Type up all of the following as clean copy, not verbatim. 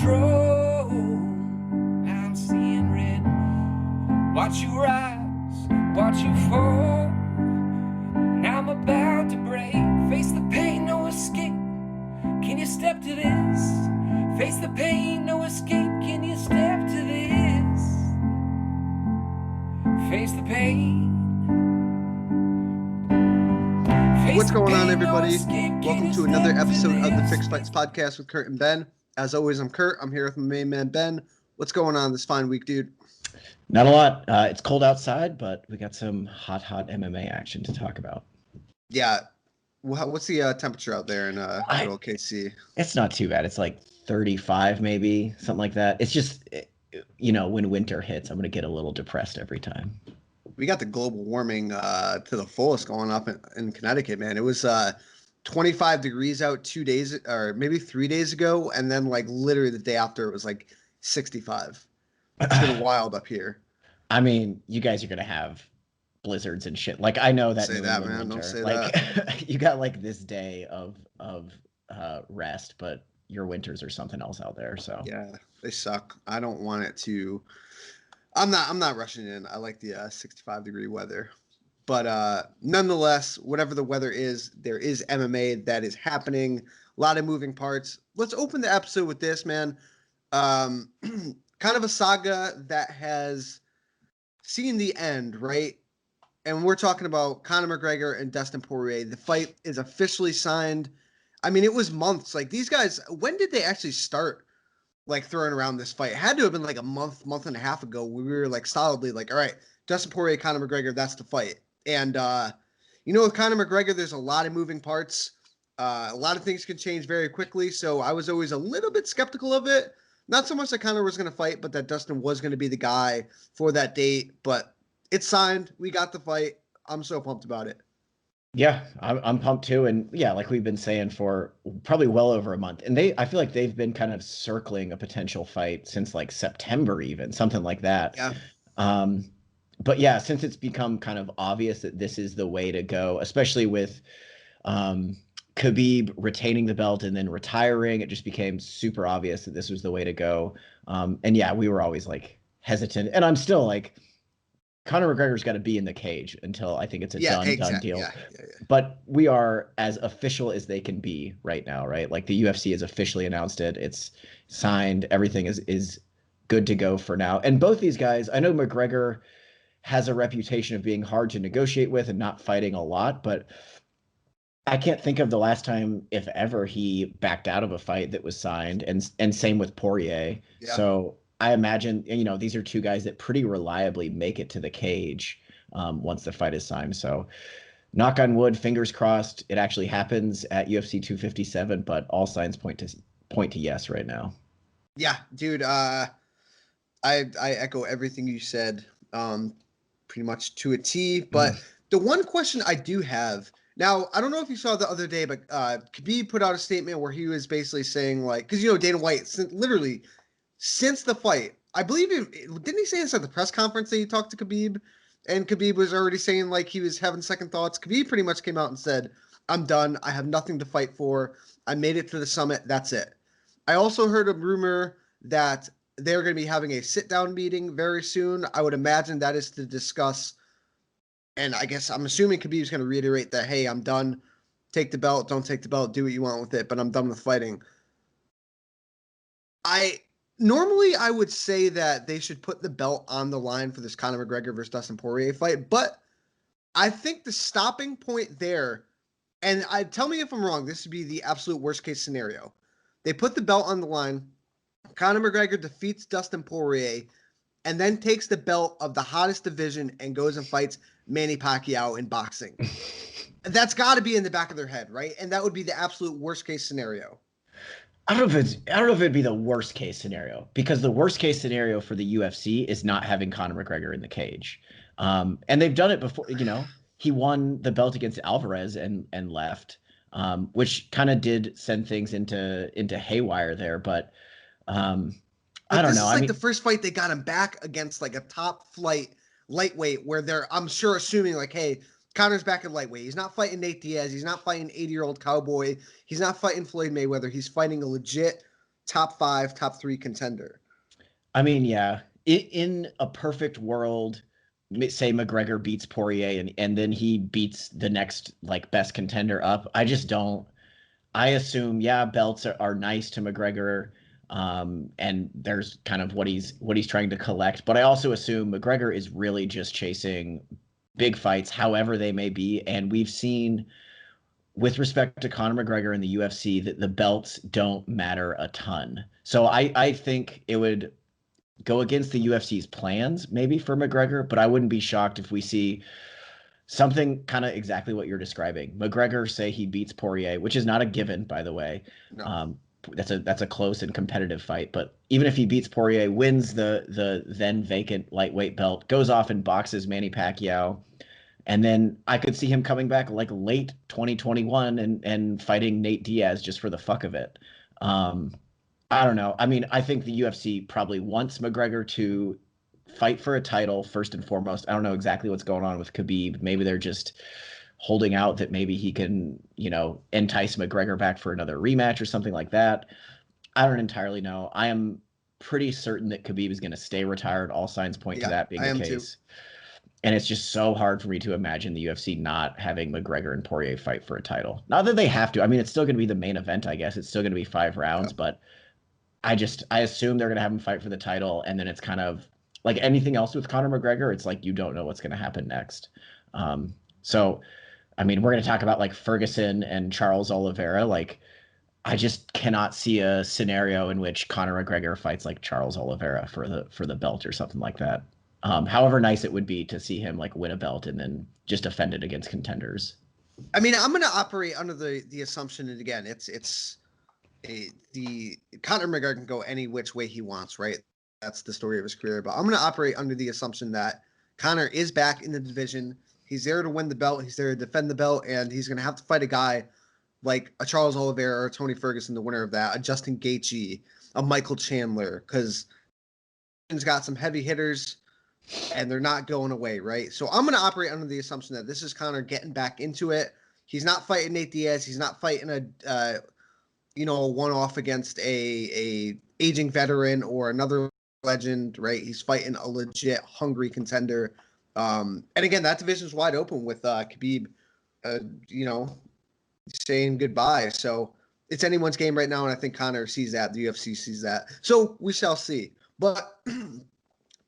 control. I'm seeing red. Watch you rise, watch you fall. Now I'm about to break. Face the pain, no escape. Can you step to this? Face the pain, no escape. Can you step to this? Face the pain. What's going on, everybody? Welcome to another episode of the Fixed Fights Podcast with Kurt and Ben. As always, I'm Kurt. I'm here with my main man, Ben. What's going on this fine week, dude? Not a lot. It's cold outside, but we got some hot MMA action to talk about. Yeah. What's the temperature out there in good old KC? It's not too bad. It's like 35 maybe, something like that. It's just, when winter hits, I'm going to get a little depressed every time. We got the global warming to the fullest going up in Connecticut, man. It was 25 degrees out 2 days or maybe 3 days ago, and then like literally the day after it was like 65. It's been wild up here. I mean, you guys are gonna have blizzards and shit. Like I know that. Say that, man. Don't say that. You got like this day of rest, but your winters are something else out there. So yeah, they suck. I don't want it to. I'm not rushing in. I like the 65-degree weather. But nonetheless, whatever the weather is, there is MMA that is happening. A lot of moving parts. Let's open the episode with this, man. Kind of a saga that has seen the end, right? And we're talking about Conor McGregor and Dustin Poirier. The fight is officially signed. I mean, it was months. Like, these guys, when did they actually start like throwing around this fight? It had to have been like a month and a half ago when we were like solidly like, all right, Dustin Poirier, Conor McGregor, that's the fight. And, with Conor McGregor, there's a lot of moving parts. A lot of things can change very quickly. So I was always a little bit skeptical of it. Not so much that Conor was going to fight, but that Dustin was going to be the guy for that date. But it's signed. We got the fight. I'm so pumped about it. Yeah, I'm pumped too. And yeah, like we've been saying for probably well over a month. And I feel like they've been kind of circling a potential fight since like September even, something like that. Yeah. But yeah, since it's become kind of obvious that this is the way to go, especially with Khabib retaining the belt and then retiring, it just became super obvious that this was the way to go. And yeah, we were always like hesitant. And I'm still like, Conor McGregor's got to be in the cage until I think it's a done deal. Yeah. But we are as official as they can be right now, right? Like the UFC has officially announced it. It's signed. Everything is good to go for now. And both these guys, I know McGregor has a reputation of being hard to negotiate with and not fighting a lot, but I can't think of the last time, if ever, he backed out of a fight that was signed, and same with Poirier. Yeah. So I imagine, these are two guys that pretty reliably make it to the cage once the fight is signed. So knock on wood, fingers crossed, it actually happens at UFC 257, but all signs point to yes right now. Yeah, dude, I echo everything you said pretty much to a T. But the one question I do have, now, I don't know if you saw the other day, but Khabib put out a statement where he was basically saying, like, because, Dana White, since the fight, I believe didn't he say this at the press conference that he talked to Khabib? And Khabib was already saying, like, he was having second thoughts. Khabib pretty much came out and said, I'm done. I have nothing to fight for. I made it to the summit. That's it. I also heard a rumor that they're going to be having a sit-down meeting very soon. I would imagine that is to discuss, and I guess I'm assuming Khabib's going to reiterate that, hey, I'm done. Take the belt. Don't take the belt. Do what you want with it, but I'm done with fighting. Normally, I would say that they should put the belt on the line for this Conor McGregor versus Dustin Poirier fight, but I think the stopping point there, and tell me if I'm wrong, this would be the absolute worst-case scenario. They put the belt on the line, Conor McGregor defeats Dustin Poirier, and then takes the belt of the hottest division and goes and fights Manny Pacquiao in boxing. That's got to be in the back of their head, right? And that would be the absolute worst-case scenario. I don't know if it'd be the worst case scenario, because the worst case scenario for the UFC is not having Conor McGregor in the cage. And they've done it before. He won the belt against Alvarez and left, which kind of did send things into haywire there. But I don't know. This is the first fight they got him back against like a top flight lightweight where they're, I'm sure, assuming like, hey, Conor's back in lightweight. He's not fighting Nate Diaz. He's not fighting 80-year-old cowboy. He's not fighting Floyd Mayweather. He's fighting a legit top 5, top 3 contender. I mean, yeah, in a perfect world, say McGregor beats Poirier and then he beats the next like best contender up. I just don't. I assume, yeah, belts are nice to McGregor, and there's kind of what he's trying to collect. But I also assume McGregor is really just chasing big fights, however they may be. And we've seen, with respect to Conor McGregor in the UFC, that the belts don't matter a ton. So I think it would go against the UFC's plans maybe for McGregor, but I wouldn't be shocked if we see something kind of exactly what you're describing. McGregor, say he beats Poirier, which is not a given, by the way. No. That's a close and competitive fight. But even if he beats Poirier, wins the then vacant lightweight belt, goes off and boxes Manny Pacquiao, and then I could see him coming back like late 2021 and fighting Nate Diaz just for the fuck of it. I don't know. I mean, I think the UFC probably wants McGregor to fight for a title first and foremost. I don't know exactly what's going on with Khabib. Maybe they're just holding out that maybe he can, entice McGregor back for another rematch or something like that. I don't entirely know. I am pretty certain that Khabib is going to stay retired. All signs point to that being the case. Too. And it's just so hard for me to imagine the UFC not having McGregor and Poirier fight for a title. Not that they have to. I mean, it's still going to be the main event, I guess. It's still going to be 5 rounds, but I assume they're going to have him fight for the title, and then it's kind of like anything else with Conor McGregor. It's like you don't know what's going to happen next. So, I mean, we're going to talk about like Ferguson and Charles Oliveira. Like, I just cannot see a scenario in which Conor McGregor fights like Charles Oliveira for the belt or something like that. However nice it would be to see him like win a belt and then just defend it against contenders. I mean, I'm going to operate under the assumption that, again, the Conor McGregor can go any which way he wants, right? That's the story of his career. But I'm going to operate under the assumption that Conor is back in the division. He's there to win the belt. He's there to defend the belt, and he's going to have to fight a guy like a Charles Oliveira or Tony Ferguson, the winner of that, a Justin Gaethje, a Michael Chandler, because he's got some heavy hitters, and they're not going away, right? So I'm going to operate under the assumption that this is Conor getting back into it. He's not fighting Nate Diaz. He's not fighting a one-off against a aging veteran or another legend, right? He's fighting a legit hungry contender. And again, that division's wide open with Khabib, saying goodbye. So it's anyone's game right now, and I think Conor sees that. The UFC sees that. So we shall see. But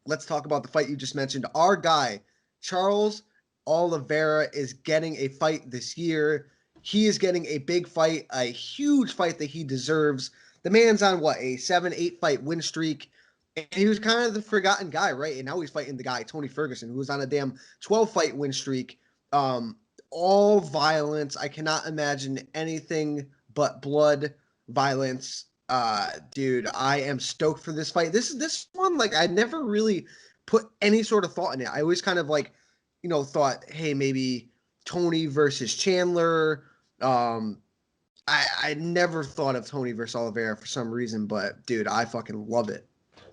let's talk about the fight you just mentioned. Our guy, Charles Oliveira, is getting a fight this year. He is getting a big fight, a huge fight that he deserves. The man's on, a 7-8 fight win streak. And he was kind of the forgotten guy, right? And now he's fighting the guy, Tony Ferguson, who was on a damn 12-fight win streak. All violence. I cannot imagine anything but blood, violence. Dude, I am stoked for this fight. This one, like, I never really put any sort of thought in it. I always kind of thought, hey, maybe Tony versus Chandler. I never thought of Tony versus Oliveira for some reason, but dude, I fucking love it.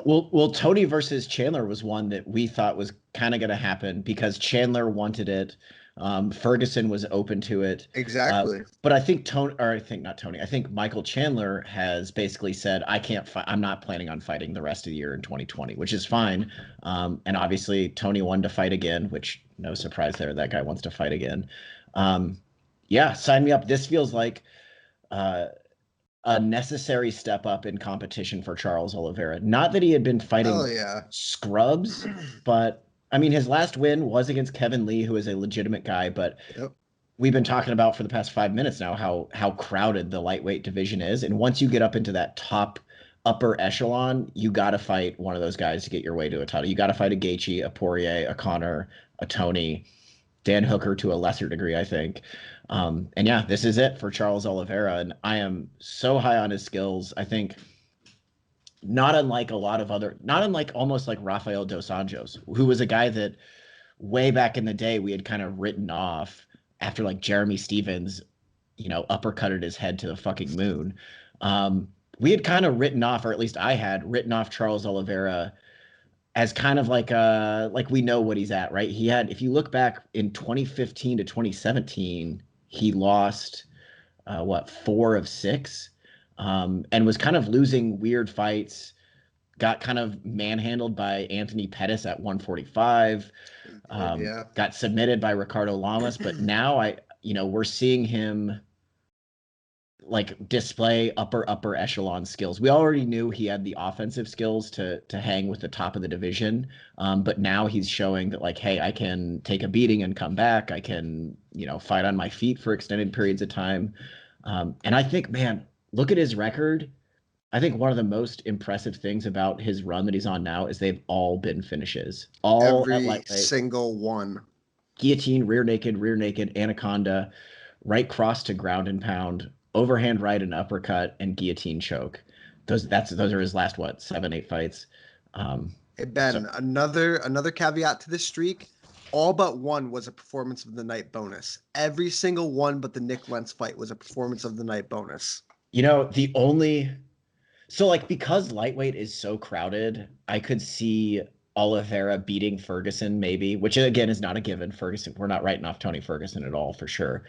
Well, Tony versus Chandler was one that we thought was kind of going to happen because Chandler wanted it. Ferguson was open to it. Exactly. But I think I think Michael Chandler has basically said, I can't fight. I'm not planning on fighting the rest of the year in 2020, which is fine. And obviously Tony wanted to fight again, which no surprise there. That guy wants to fight again. Yeah, sign me up. This feels like a necessary step up in competition for Charles Oliveira. Not that he had been fighting scrubs, but I mean, his last win was against Kevin Lee, who is a legitimate guy, but we've been talking about for the past 5 minutes now how crowded the lightweight division is. And once you get up into that upper echelon, you got to fight one of those guys to get your way to a title. You got to fight a Gaethje, a Poirier, a Conor, a Tony, Dan Hooker to a lesser degree, I think. And yeah, this is it for Charles Oliveira. And I am so high on his skills. I think not unlike almost like Rafael Dos Anjos, who was a guy that way back in the day we had kind of written off after like Jeremy Stevens, uppercutted his head to the fucking moon. We had kind of written off, or at least I had written off Charles Oliveira as kind of like we know what he's at, right? He had, if you look back in 2015 to 2017, he lost 4 of 6. and was kind of losing weird fights. Got kind of manhandled by Anthony Pettis at 145. Yeah. Got submitted by Ricardo Lamas, but now we're seeing him like display upper echelon skills. We already knew he had the offensive skills to hang with the top of the division, but now he's showing that like, hey, I can take a beating and come back. I can fight on my feet for extended periods of time, and I think, man, look at his record. I think one of the most impressive things about his run that he's on now is they've all been finishes, all at Every lightweight. single one. Guillotine, rear naked, anaconda, right cross to ground and pound, overhand right and uppercut, and guillotine choke. Those are his last 7-8 fights. Hey Ben, another caveat to this streak. All but one was a performance of the night bonus. Every single one but the Nick Lentz fight was a performance of the night bonus. Because lightweight is so crowded, I could see Oliveira beating Ferguson maybe, which again is not a given. Ferguson, we're not writing off Tony Ferguson at all for sure.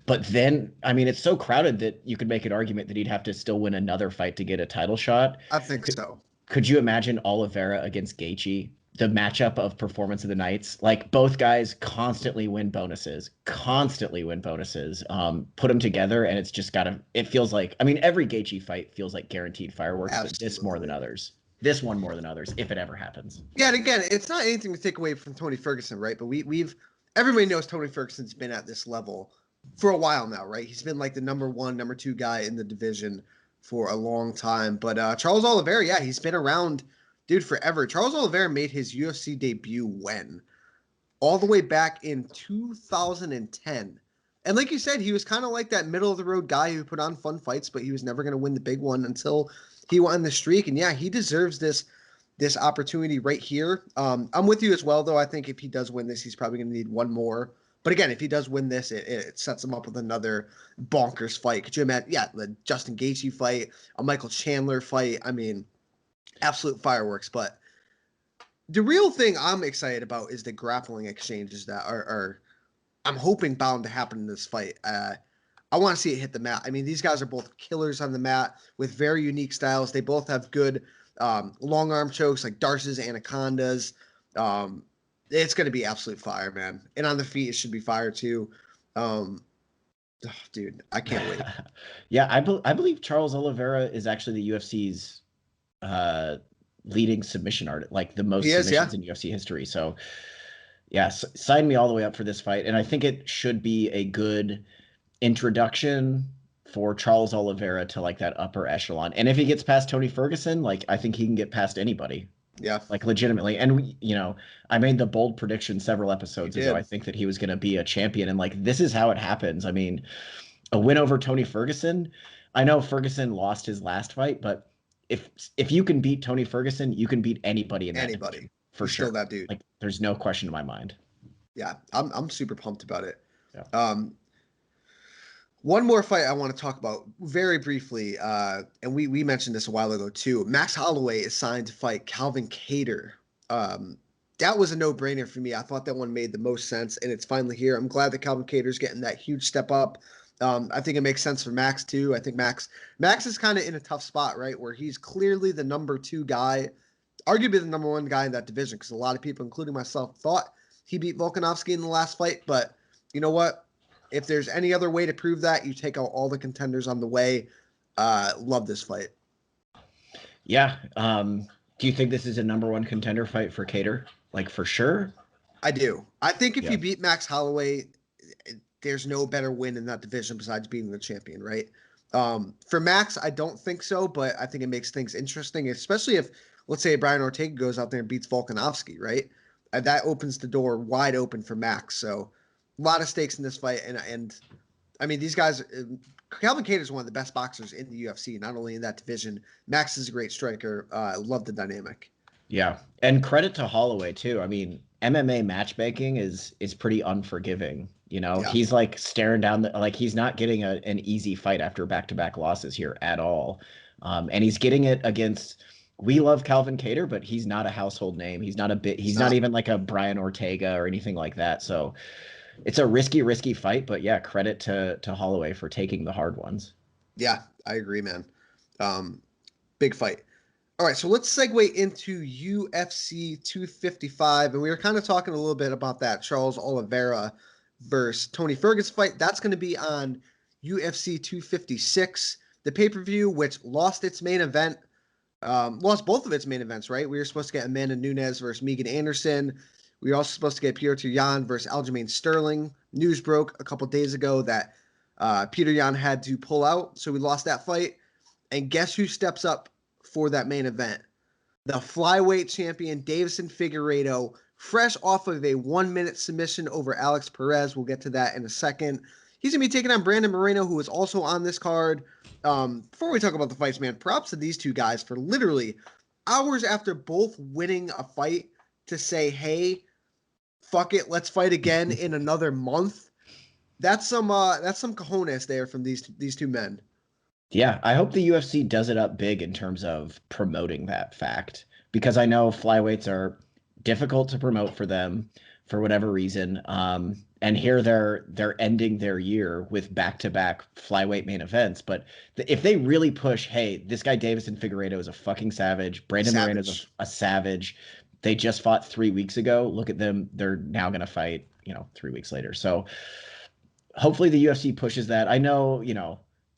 But then, I mean, it's so crowded that you could make an argument that he'd have to still win another fight to get a title shot. I think so. Could you imagine Oliveira against Gaethje? The matchup of performance of the nights, like both guys constantly win bonuses, put them together, and it's just it feels like, I mean, every Gaethje fight feels like guaranteed fireworks, Absolutely. But this more than others. This one more than others, if it ever happens. Yeah, and again, it's not anything to take away from Tony Ferguson, right? But everybody knows Tony Ferguson's been at this level for a while now, right? He's been like the number 1, number 2 guy in the division for a long time. But Charles Oliveira, yeah, he's been around, dude, forever. Charles Oliveira made his UFC debut when? All the way back in 2010. And like you said, he was kind of like that middle-of-the-road guy who put on fun fights, but he was never going to win the big one until he won the streak. And yeah, he deserves this opportunity right here. I'm with you as well, though. I think if he does win this, he's probably going to need one more. But again, if he does win this, it sets him up with another bonkers fight. Could you imagine? Yeah, the Justin Gaethje fight, a Michael Chandler fight. I mean, absolute fireworks. But the real thing I'm excited about is the grappling exchanges that are I'm hoping bound to happen in this fight. I want to see it hit the mat. I mean, these guys are both killers on the mat with very unique styles. They both have good long arm chokes like Darce's anacondas. It's going to be absolute fire, man. And on the feet, it should be fire too. Dude, I can't wait. Yeah, I believe Charles Oliveira is actually the UFC's leading submission artist, like the most submissions in UFC history. So, yeah, sign me all the way up for this fight. And I think it should be a good introduction for Charles Oliveira to like that upper echelon. And if he gets past Tony Ferguson, like I think he can get past anybody. Yeah. Like legitimately. And I made the bold prediction several episodes ago. I think that he was going to be a champion, and like this is how it happens. I mean, a win over Tony Ferguson. I know Ferguson lost his last fight, but if you can beat Tony Ferguson, you can beat anybody in that division, for sure. Still that dude. Like there's no question in my mind. Yeah, I'm super pumped about it. Yeah. One more fight I want to talk about very briefly, and we mentioned this a while ago too. Max Holloway is signed to fight Calvin Kattar. That was a no-brainer for me. I thought that one made the most sense, and it's finally here. I'm glad that Calvin Kattar's getting that huge step up. I think it makes sense for Max too. I think Max is kind of in a tough spot, right, where he's clearly the number 2 guy, arguably the number 1 guy in that division, because a lot of people, including myself, thought he beat Volkanovski in the last fight. But you know what? If there's any other way to prove that, you take out all the contenders on the way. Love this fight. Yeah. Do you think this is a number 1 contender fight for Kattar? Like for sure? I do. I think if you beat Max Holloway, there's no better win in that division besides being the champion, right? For Max, I don't think so, but I think it makes things interesting, especially if, let's say, Brian Ortega goes out there and beats Volkanovski, right? That opens the door wide open for Max. So a lot of stakes in this fight. And I mean, these guys, Calvin Kattar is one of the best boxers in the UFC, not only in that division. Max is a great striker. Love the dynamic. Yeah. And credit to Holloway too. I mean, MMA matchmaking is pretty unforgiving. He's like staring down he's not getting an easy fight after back-to-back losses here at all. And he's getting it against, we love Calvin Kattar, but he's not a household name. He's not not even like a Brian Ortega or anything like that. So it's a risky fight, but yeah, credit to Holloway for taking the hard ones. Yeah, I agree, man. Big fight. All right, so let's segue into UFC 255, and we were kind of talking a little bit about that Charles Oliveira versus Tony Ferguson fight. That's going to be on UFC 256, the pay-per-view, which lost its main event, lost both of its main events, right? We were supposed to get Amanda Nunes versus Megan Anderson. We were also supposed to get Petr Yan versus Aljamain Sterling. News broke a couple days ago that Petr Yan had to pull out, so we lost that fight. And guess who steps up for that main event? The flyweight champion, Deiveson Figueiredo, fresh off of a 1-minute submission over Alex Perez. We'll get to that in a second. He's going to be taking on Brandon Moreno, who is also on this card. Before we talk about the fights, man, props to these two guys for literally hours after both winning a fight to say, hey, fuck it, let's fight again in another month. That's some cojones there from these two men. Yeah, I hope the UFC does it up big in terms of promoting that fact, because I know flyweights are difficult to promote for them for whatever reason. And here they're ending their year with back-to-back flyweight main events. But if they really push, hey, this guy Deiveson Figueiredo is a fucking savage. Brandon Moreno is a savage. They just fought 3 weeks ago. Look at them. They're now going to fight, 3 weeks later. So hopefully the UFC pushes that. I know,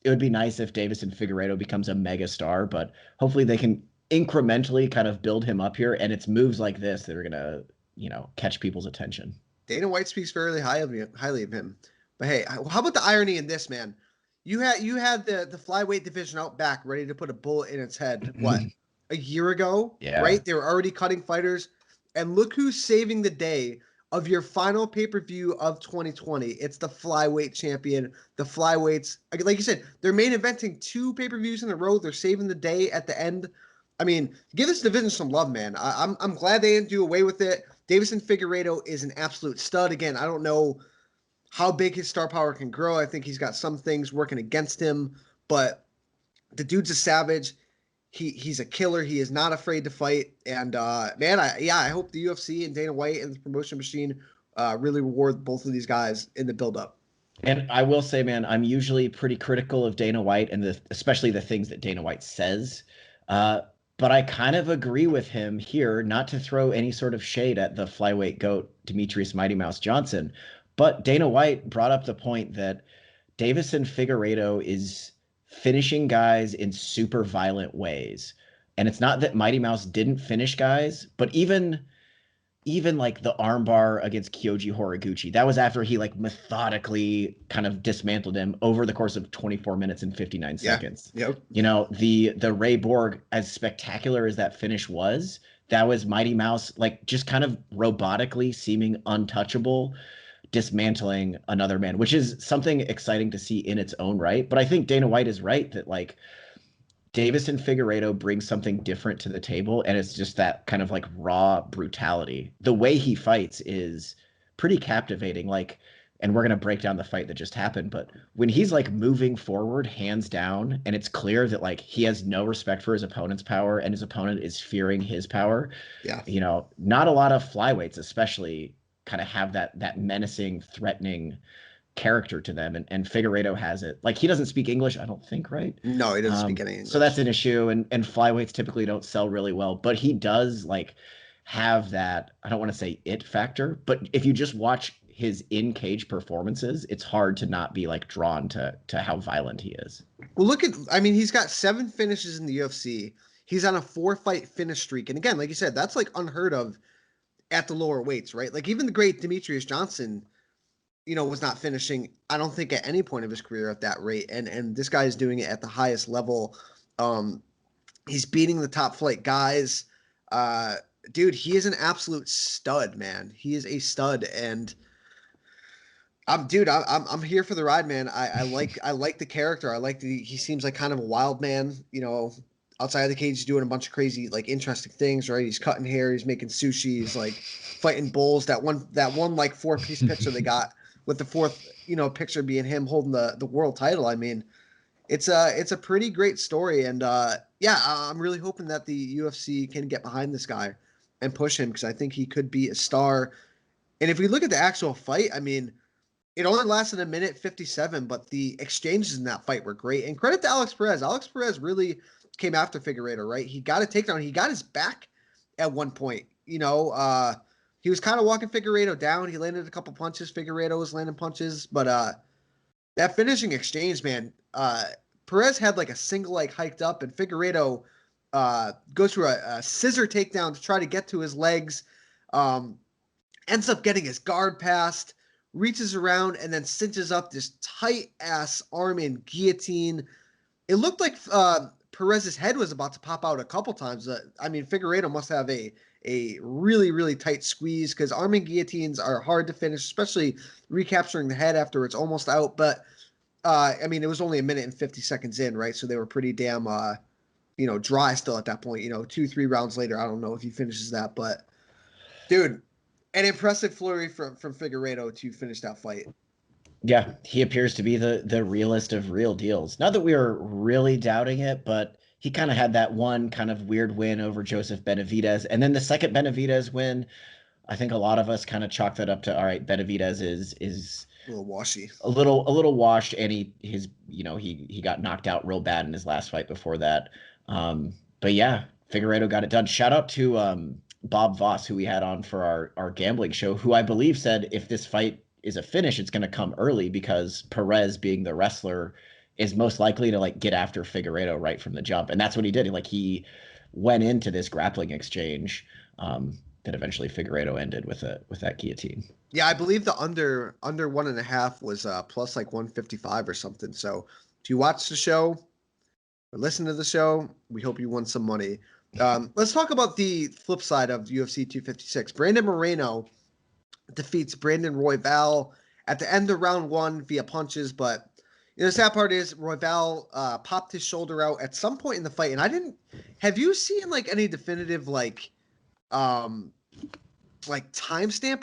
it would be nice if Deiveson Figueiredo becomes a mega star, but hopefully they can incrementally kind of build him up here. And it's moves like this that are going to, catch people's attention. Dana White speaks fairly highly of him. But hey, how about the irony in this, man? You had the flyweight division out back ready to put a bullet in its head, what, a year ago? Yeah. Right? They were already cutting fighters. And look who's saving the day of your final pay-per-view of 2020. It's the flyweight champion. The flyweights, like you said, they're main eventing 2 pay-per-views in a row. They're saving the day at the end. I mean, give this division some love, man. I'm glad they didn't do away with it. Deiveson Figueiredo is an absolute stud. Again, I don't know how big his star power can grow. I think he's got some things working against him, but the dude's a savage. He's a killer. He is not afraid to fight. And man, I hope the UFC and Dana White and the promotion machine really reward both of these guys in the build-up. And I will say, man, I'm usually pretty critical of Dana White and especially the things that Dana White says. But I kind of agree with him here, not to throw any sort of shade at the flyweight GOAT, Demetrius Mighty Mouse Johnson. But Dana White brought up the point that Deiveson Figueiredo is finishing guys in super violent ways. And it's not that Mighty Mouse didn't finish guys, but even like the armbar against Kyoji Horiguchi, that was after he like methodically kind of dismantled him over the course of 24 minutes and 59 seconds. Yep. The Ray Borg, as spectacular as that finish was, that was Mighty Mouse like just kind of robotically seeming untouchable, dismantling another man, which is something exciting to see in its own right. But I think Dana White is right that like Deiveson Figueiredo brings something different to the table, and it's just that kind of like raw brutality. The way he fights is pretty captivating. Like, and we're going to break down the fight that just happened, but when he's like moving forward, hands down, and it's clear that like he has no respect for his opponent's power and his opponent is fearing his power. Yeah. Not a lot of flyweights, especially, kind of have that menacing, threatening character to them, and Figueiredo has it. Like, he doesn't speak English, I don't think, right? No, he doesn't speak any English. So that's an issue, and flyweights typically don't sell really well, but he does like have that, I don't want to say it factor, but if you just watch his in-cage performances, it's hard to not be like drawn to how violent he is. Well, he's got 7 finishes in the UFC. He's on a 4-fight finish streak. And again, like you said, that's like unheard of at the lower weights, right? Like even the great Demetrius Johnson, was not finishing, I don't think, at any point of his career at that rate. And this guy is doing it at the highest level. He's beating the top flight guys. Dude, he is an absolute stud, man. He is a stud. And I'm here for the ride, man. I like the character. He seems like kind of a wild man, outside of the cage. He's doing a bunch of crazy, like, interesting things, right? He's cutting hair, he's making sushi, he's like fighting bulls. That one like 4-piece picture they got with the 4th, picture being him holding the world title. I mean, it's a pretty great story. And I'm really hoping that the UFC can get behind this guy and push him, because I think he could be a star. And if we look at the actual fight, I mean, It only lasted a minute 57, but the exchanges in that fight were great. And credit to Alex Perez. Alex Perez really came after Figueiredo, right? He got a takedown. He got his back at one point. He was kind of walking Figueiredo down. He landed a couple punches. Figueiredo was landing punches, but that finishing exchange, man. Perez had like a single leg hiked up, and Figueiredo goes through a scissor takedown to try to get to his legs. Ends up getting his guard passed, reaches around, and then cinches up this tight-ass arm in guillotine. It looked like Perez's head was about to pop out a couple times. Figueiredo must have a really, really tight squeeze because arm in guillotines are hard to finish, especially recapturing the head after it's almost out. But, it was only a minute and 50 seconds in, right? So they were pretty damn, dry still at that point. 2-3 rounds later, I don't know if he finishes that. But, dude, an impressive flurry from Figueiredo to finish that fight. Yeah, he appears to be the realest of real deals. Not that we were really doubting it, but he kind of had that one kind of weird win over Joseph Benavidez. And then the second Benavidez win, I think a lot of us kind of chalked that up to, all right, Benavidez is a little washy. A little washed, and he got knocked out real bad in his last fight before that. But yeah, Figueiredo got it done. Shout out to Bob Voss, who we had on for our gambling show, who I believe said if this fight is a finish, it's going to come early because Perez, being the wrestler, is most likely to like get after Figueiredo right from the jump. And that's what he did. He went into this grappling exchange that eventually Figueiredo ended with that guillotine. Yeah, I believe the under 1.5 was plus like 155 or something. So if you watch the show or listen to the show, we hope you won some money. Let's talk about the flip side of UFC 256. Brandon Moreno defeats Brandon Royval at the end of round 1 via punches, but the sad part is Royval popped his shoulder out at some point in the fight, and have you seen like any definitive timestamp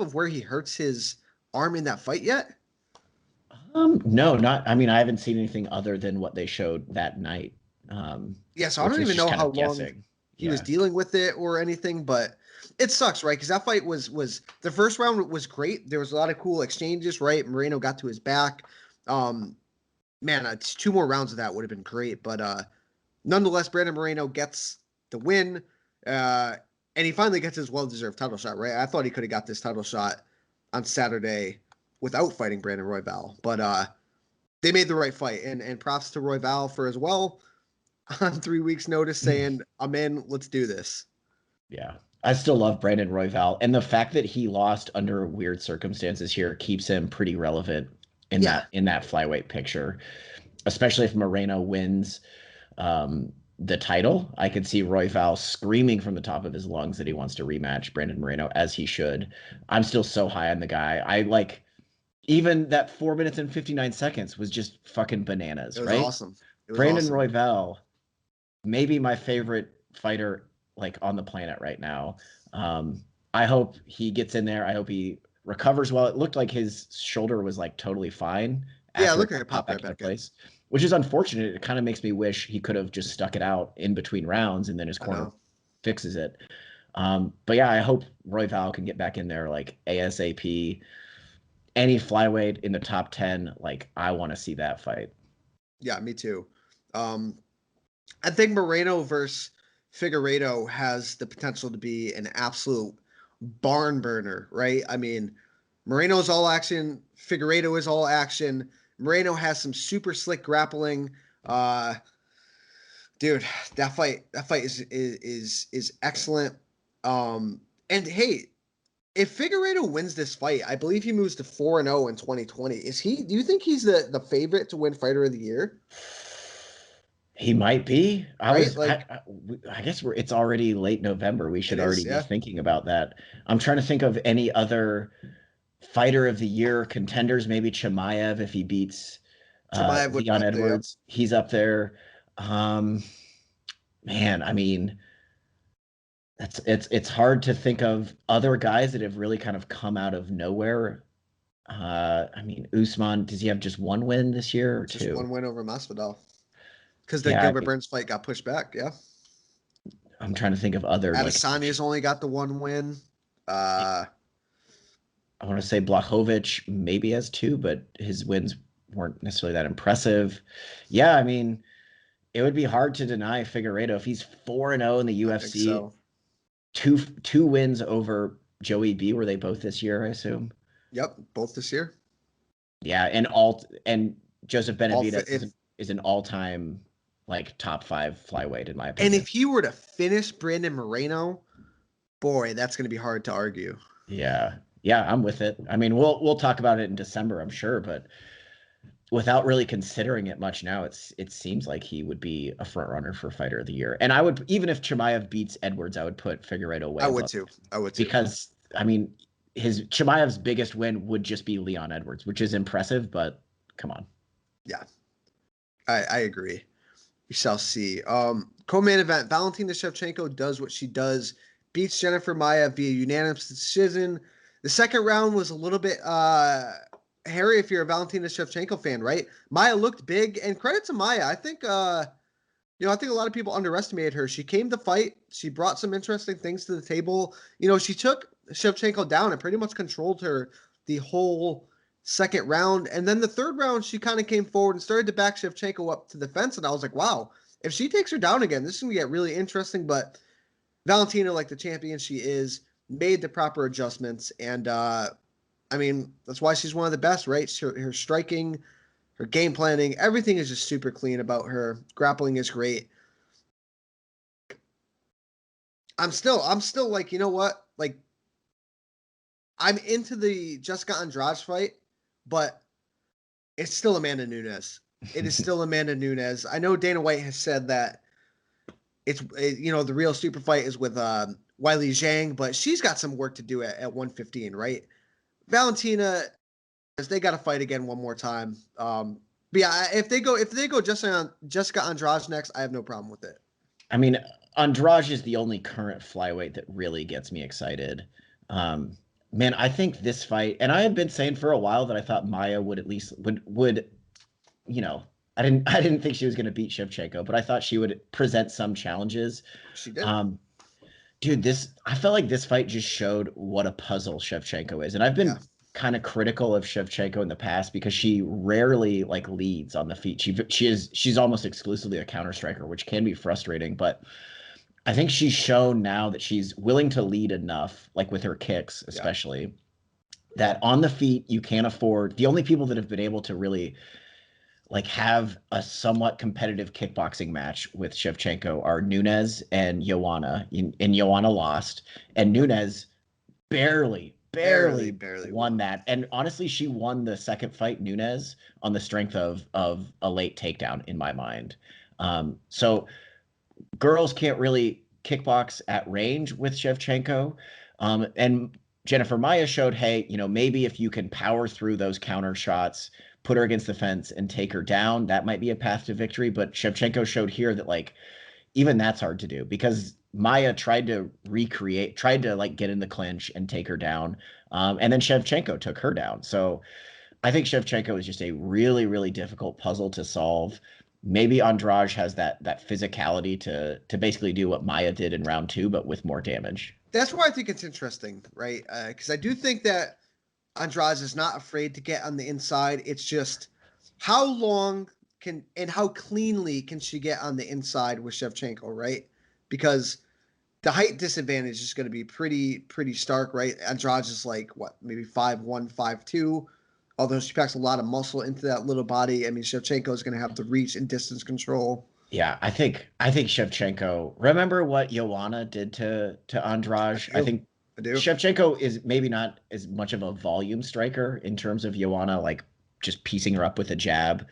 of where he hurts his arm in that fight yet? No, not. I haven't seen anything other than what they showed that night. So I don't even know how long he was dealing with it or anything, but it sucks, right? Because that fight was the first round was great. There was a lot of cool exchanges, right? Moreno got to his back. 2 more rounds of that would have been great, but nonetheless, Brandon Moreno gets the win, and he finally gets his well-deserved title shot, right? I thought he could have got this title shot on Saturday without fighting Brandon Royval, but they made the right fight, and props to Royval for as well on 3 weeks' notice saying, I'm in, let's do this. Yeah. I still love Brandon Royval, and the fact that he lost under weird circumstances here keeps him pretty relevant in that flyweight picture, especially if Moreno wins the title. I could see Royval screaming from the top of his lungs that he wants to rematch Brandon Moreno, as he should. I'm still so high on the guy. I like even that 4 minutes and 59 seconds was just fucking bananas. It was right? Awesome. It was Brandon awesome. Royval, maybe my favorite fighter like on the planet right now. I hope he gets in there. I hope he recovers well. It looked like his shoulder was like totally fine. Yeah, look at it pop right back place, which is unfortunate. It kind of makes me wish he could have just stuck it out in between rounds and then his corner fixes it. But yeah, I hope Royval can get back in there like ASAP. Any flyweight in the top 10, like I want to see that fight. Yeah, me too. I think Moreno versus Figueiredo has the potential to be an absolute barn burner, right? Moreno's all action. Figueiredo is all action. Moreno has some super slick grappling. Dude, that fight is excellent. And hey, if Figueiredo wins this fight, I believe he moves to 4-0 in 2020. Do you think he's the favorite to win Fighter of the Year? He might be. I guess it's already late November. We should already be thinking about that. I'm trying to think of any other Fighter of the Year contenders. Maybe Chimaev if he beats Leon Edwards. He's up there. Man, it's hard to think of other guys that have really kind of come out of nowhere. Usman, does he have just one win this year or two? Just one win over Masvidal. Because the Gilbert Burns fight got pushed back, yeah. I'm trying to think of other. Adesanya's only got the one win. I want to say Blachowicz maybe has 2, but his wins weren't necessarily that impressive. Yeah, I mean, it would be hard to deny Figueiredo if he's 4-0 in the I think UFC. so. Two wins over Joey B. Were they both this year? I assume. Yep, both this year. Yeah, and Joseph All Benavidez if is an all-time like top 5 flyweight in my and opinion. if he were to finish Brandon Moreno, boy, that's going to be hard to argue. Yeah, yeah, I'm with it. I mean, we'll talk about it in December, I'm sure, but without really considering it much now, it seems like he would be a front runner for fighter of the year. And I would, even if Chimaev beats Edwards, I would put Figueiredo way I would above, too. I would too. because I mean, his Chimaev's biggest win would just be Leon Edwards, which is impressive, but come on. Yeah, I agree. We shall see. Co-main event: Valentina Shevchenko does what she does, beats Jennifer Maia via unanimous decision. The second round was a little bit hairy if you're a Valentina Shevchenko fan, right? Maia looked big, and credit to Maia. I think I think a lot of people underestimated her. She came to fight. She brought some interesting things to the table. She took Shevchenko down and pretty much controlled her the whole second round. And then the third round, she kind of came forward and started to back Shevchenko up to the fence. And I was like, wow, if she takes her down again, this is going to get really interesting. But Valentina, like the champion she is, made the proper adjustments. And, I mean, that's why she's one of the best, right? Her striking, her game planning, everything is just super clean about her. Grappling is great. I'm still like, you know what? Like, I'm into the Jessica Andrade fight, but it's still Amanda Nunes. It is still Amanda Nunes. I know Dana White has said that the real super fight is with Weili Zhang, but she's got some work to do at 115, right? Valentina, they got to fight again one more time. But yeah, if they go Jessica Andrade next, I have no problem with it. I mean, Andrade is the only current flyweight that really gets me excited. Man, I think this fight, and I had been saying for a while that I thought Maya would at least would I didn't think she was going to beat Shevchenko, but I thought she would present some challenges. She did. Dude, I felt like this fight just showed what a puzzle Shevchenko is. And I've been kind of critical of Shevchenko in the past because she rarely like leads on the feet. She's almost exclusively a counter striker, which can be frustrating, but I think she's shown now that she's willing to lead enough, like with her kicks, especially, that on the feet you can't afford. The only people that have been able to really like have a somewhat competitive kickboxing match with Shevchenko are Nunes and Joanna. And Joanna lost, and Nunes barely won that. And honestly, she won the second fight, Nunes, on the strength of a late takedown in my mind. So girls can't really kickbox at range with Shevchenko. And Jennifer Maia showed, hey, maybe if you can power through those counter shots, put her against the fence and take her down, that might be a path to victory. But Shevchenko showed here that like even that's hard to do because Maia tried to like get in the clinch and take her down. And then Shevchenko took her down. So I think Shevchenko is just a really, really difficult puzzle to solve. Maybe Andrade has that physicality to basically do what Maia did in round 2, but with more damage. That's why I think it's interesting, right? Because I do think that Andrade is not afraid to get on the inside. It's just how long and how cleanly can she get on the inside with Shevchenko, right? Because the height disadvantage is going to be pretty stark, right? Andrade is like maybe 5'1", 5'2", although she packs a lot of muscle into that little body. I mean, Shevchenko is going to have the reach and distance control. Yeah, I think Shevchenko. Remember what Joanna did to Andrade? I think I do. Shevchenko is maybe not as much of a volume striker in terms of Joanna, like just piecing her up with a jab.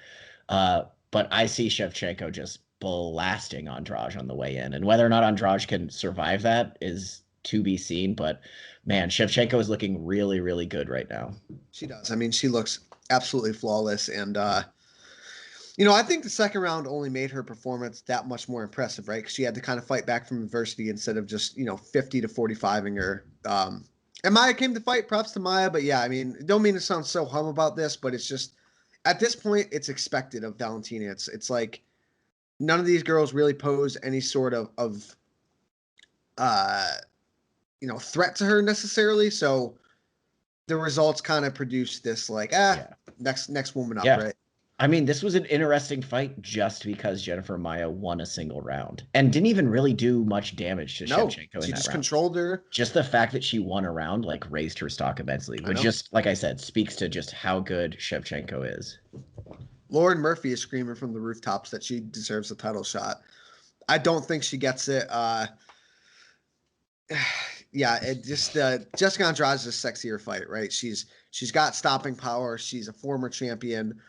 But I see Shevchenko just blasting Andrade on the way in. And whether or not Andrade can survive that is to be seen. But man, Shevchenko is looking really, really good right now. She does. I mean, she looks absolutely flawless. And, I think the second round only made her performance that much more impressive, right? Because she had to kind of fight back from adversity instead of just, 50 to 45ing her. And Maia came to fight. Props to Maia. But yeah, I mean, don't mean to sound so hum about this, but it's just at this point, it's expected of Valentina. It's like none of these girls really pose any sort of threat to her necessarily. So the results kind of produced this like, next woman up, Yeah. right? I mean, this was an interesting fight just because Jennifer Maia won a single round and didn't even really do much damage to No, Shevchenko she in that just round. controlled her. Just the fact that she won a round like raised her stock immensely, I which know. just, like I said, speaks to just how good Shevchenko is. Lauren Murphy is screaming from the rooftops that she deserves a title shot. I don't think she gets it. Yeah, it just Jessica Andrade is a sexier fight, right? She's got stopping power. She's a former champion.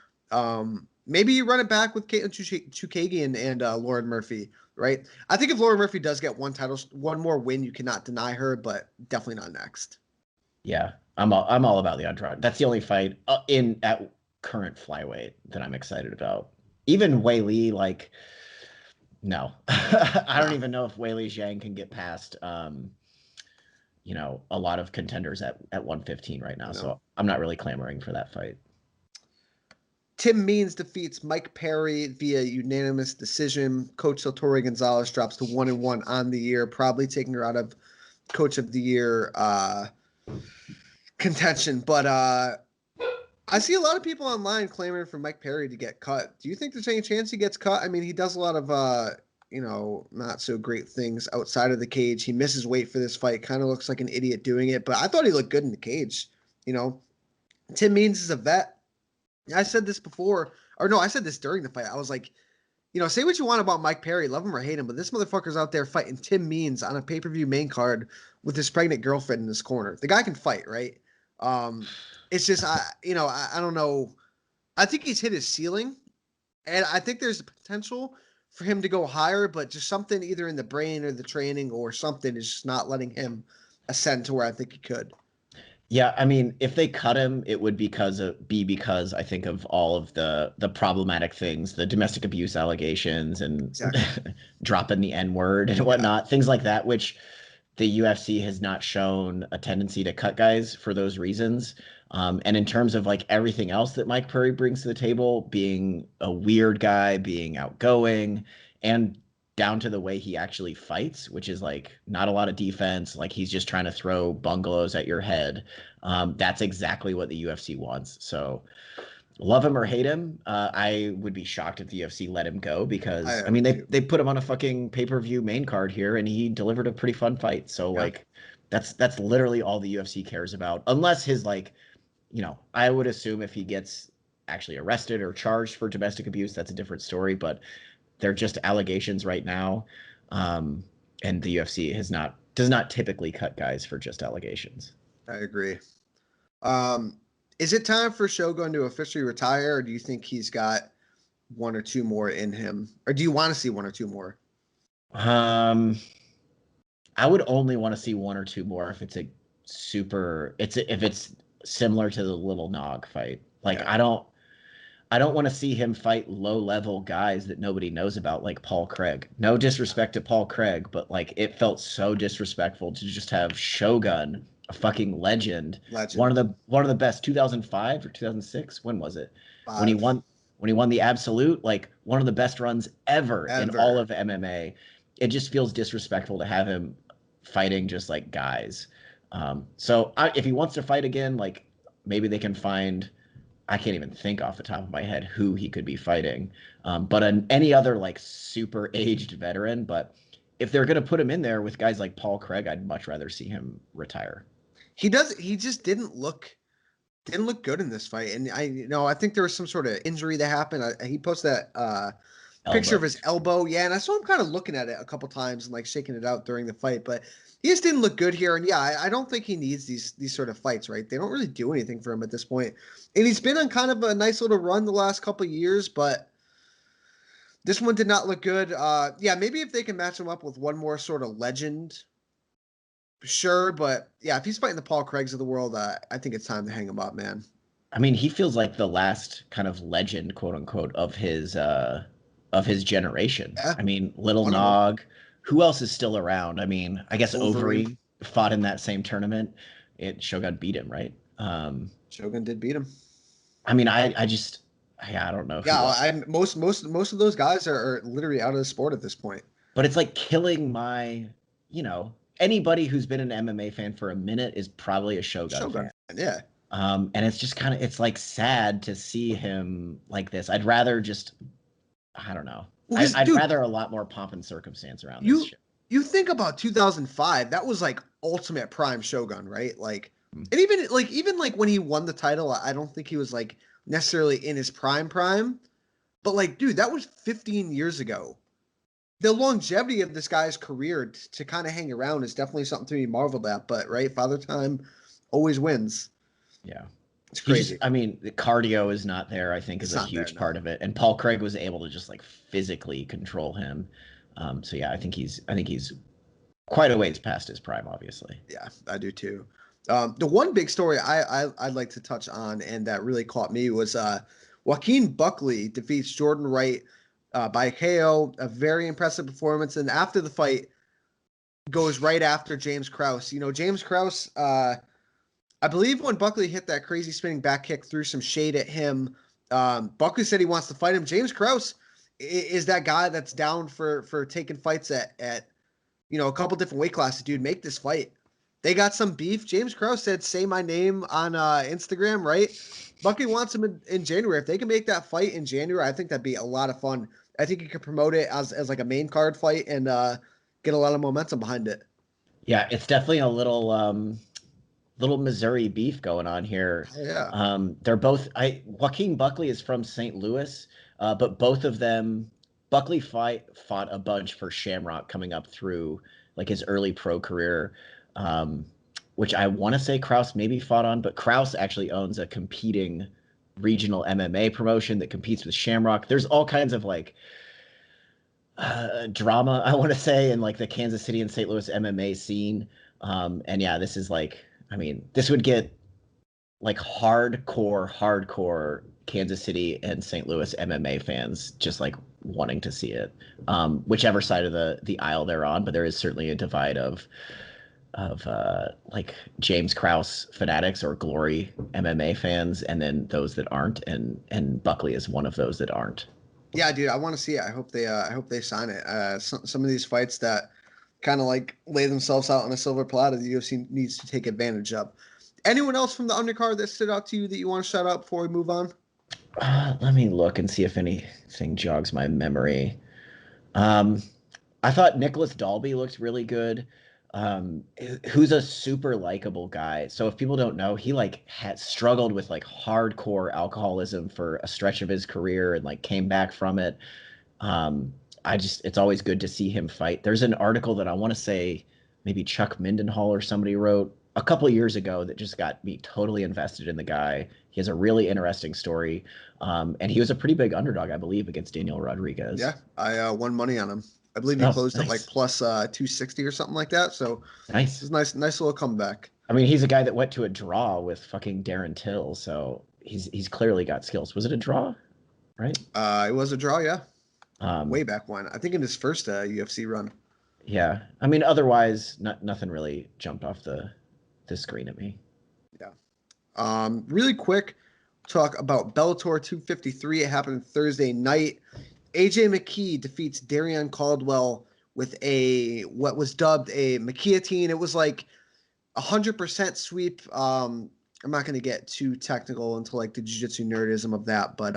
Maybe you run it back with Caitlin Chukagian and Lauren Murphy, right? I think if Lauren Murphy does get one more win, you cannot deny her, but definitely not next. Yeah, I'm all about the Andrade. That's the only fight at current flyweight that I'm excited about. Even Wei Li, like, no, I don't even know if Wei Li Zhang can get past, a lot of contenders at 115 right now. So I'm not really clamoring for that fight. Tim Means defeats Mike Perry via unanimous decision. Coach Sartori Gonzalez drops to 1-1 on the year, probably taking her out of Coach of the Year contention. But I see a lot of people online clamoring for Mike Perry to get cut. Do you think there's any chance he gets cut? I mean, he does a lot of not so great things outside of the cage. He misses weight for this fight. Kind of looks like an idiot doing it, but I thought he looked good in the cage. Tim Means is a vet. I said this before, or no, I said this during the fight. I was like, say what you want about Mike Perry, love him or hate him, but this motherfucker's out there fighting Tim Means on a pay-per-view main card with his pregnant girlfriend in his corner. The guy can fight, right? It's just, I don't know. I think he's hit his ceiling, and I think there's a potential for him to go higher, but just something either in the brain or the training or something is just not letting him ascend to where I think he could. Yeah, I mean, if they cut him, it would be because I think of all of the problematic things, the domestic abuse allegations and Exactly. dropping the N-word and whatnot, things like that, which the UFC has not shown a tendency to cut guys for those reasons. And in terms of like everything else that Mike Perry brings to the table, being a weird guy, being outgoing, and down to the way he actually fights, which is like not a lot of defense. Like he's just trying to throw bungalows at your head. That's exactly what the UFC wants. So love him or hate him, I would be shocked if the UFC let him go because I mean they put him on a fucking pay-per-view main card here and he delivered a pretty fun fight. So like that's literally all the UFC cares about, unless his I would assume if he gets actually arrested or charged for domestic abuse, that's a different story. But they're just allegations right now, and the UFC does not typically cut guys for just allegations. I agree. Is it time for Shogun to officially retire, or do you think he's got one or two more in him, or do you want to see one or two more? I would only want to see one or two more if it's if it's similar to the Little Nog fight. Like I don't want to see him fight low-level guys that nobody knows about, like Paul Craig. No disrespect to Paul Craig, but like it felt so disrespectful to just have Shogun, a fucking legend. One of the best. 2005 or 2006. When was it? When he won the Absolute, like one of the best runs ever in all of MMA. It just feels disrespectful to have him fighting just like guys. So if he wants to fight again, like maybe they can find. I can't even think off the top of my head who he could be fighting. But any other like super aged veteran. But if they're going to put him in there with guys like Paul Craig, I'd much rather see him retire. He just didn't look good in this fight. And I think there was some sort of injury that happened. He posted that picture of his elbow. Yeah. And I saw him kind of looking at it a couple times and like shaking it out during the fight, but he just didn't look good here. And yeah, I don't think he needs these sort of fights, right? They don't really do anything for him at this point. And he's been on kind of a nice little run the last couple of years, but this one did not look good. Yeah, maybe if they can match him up with one more sort of legend, sure. But yeah, if he's fighting the Paul Craigs of the world, I think it's time to hang him up, man. I mean, he feels like the last kind of legend, quote unquote, of his generation. Yeah. I mean, Little Nog. Who else is still around? I mean, I guess Overeem fought in that same tournament. Shogun beat him, right? Shogun did beat him. I mean, I don't know. Yeah, most of those guys are literally out of the sport at this point. But it's like killing anybody who's been an MMA fan for a minute is probably a Shogun fan. Yeah. And it's just kind of, it's like sad to see him like this. I'd rather just, I don't know. Well, I'd dude, rather a lot more pomp and circumstance around this you shit. you think about 2005, that was like ultimate prime Shogun, right? Like, Mm. and even like when he won the title, I don't think he was like necessarily in his prime. But like, dude, that was 15 years ago. The longevity of this guy's career to kind of hang around is definitely something to be marveled at. But right, Father Time always wins. Yeah. It's He just, crazy. I mean, the cardio is not there, I think, is It's a not there huge now. part of it. And Paul Craig was able to just like physically control him. So yeah, I think he's quite a ways past his prime, obviously. Yeah, I do too. The one big story I'd like to touch on and that really caught me was Joaquin Buckley defeats Jordan Wright by KO. A very impressive performance. And after the fight, goes right after James Krause. You know, James Krause, I believe when Buckley hit that crazy spinning back kick, threw some shade at him. Buckley said he wants to fight him. James Krause is that guy that's down for taking fights at a couple different weight classes. Dude, make this fight. They got some beef. James Krause said, "Say my name on Instagram." Right? Buckley wants him in January. If they can make that fight in January, I think that'd be a lot of fun. I think you could promote it as like a main card fight and get a lot of momentum behind it. Yeah, it's definitely a little Missouri beef going on here. Oh, yeah. They're both. Joaquin Buckley is from St. Louis, but both of them, Buckley fought a bunch for Shamrock coming up through like his early pro career, which I want to say Krause maybe fought on, but Krause actually owns a competing regional MMA promotion that competes with Shamrock. There's all kinds of like drama, I want to say, in like the Kansas City and St. Louis MMA scene. And yeah, this is like, I mean, this would get like hardcore Kansas City and St. Louis MMA fans just like wanting to see it, whichever side of the aisle they're on. But there is certainly a divide of like James Krause fanatics or Glory MMA fans, and then those that aren't, and Buckley is one of those that aren't. Yeah, dude, I want to see it. I hope they sign it. Some of these fights that kind of like lay themselves out on a silver platter, the UFC needs to take advantage of. Anyone else from the undercard that stood out to you that you want to shout out before we move on? Let me look and see if anything jogs my memory. I thought Nicholas Dalby looked really good. Who's a super likable guy. So if people don't know, he like had struggled with like hardcore alcoholism for a stretch of his career and like came back from it. It's always good to see him fight. There's an article that I want to say maybe Chuck Mindenhall or somebody wrote a couple of years ago that just got me totally invested in the guy. He has a really interesting story. And he was a pretty big underdog, I believe, against Daniel Rodriguez. Yeah, I won money on him. I believe he Oh, closed at nice. like plus 260 or something like that. So Nice. it's nice little comeback. I mean, he's a guy that went to a draw with fucking Darren Till, so he's clearly got skills. Was it a draw? Right? It was a draw, yeah. Um, Way back when. I think in his first UFC run. yeah. I mean, otherwise, nothing really jumped off the screen at me. Yeah. Really quick, talk about Bellator 253. It happened Thursday night. AJ McKee defeats Darian Caldwell with what was dubbed a McKeeatine. It was like 100% sweep. I'm not going to get too technical into like the jiu-jitsu nerdism of that, but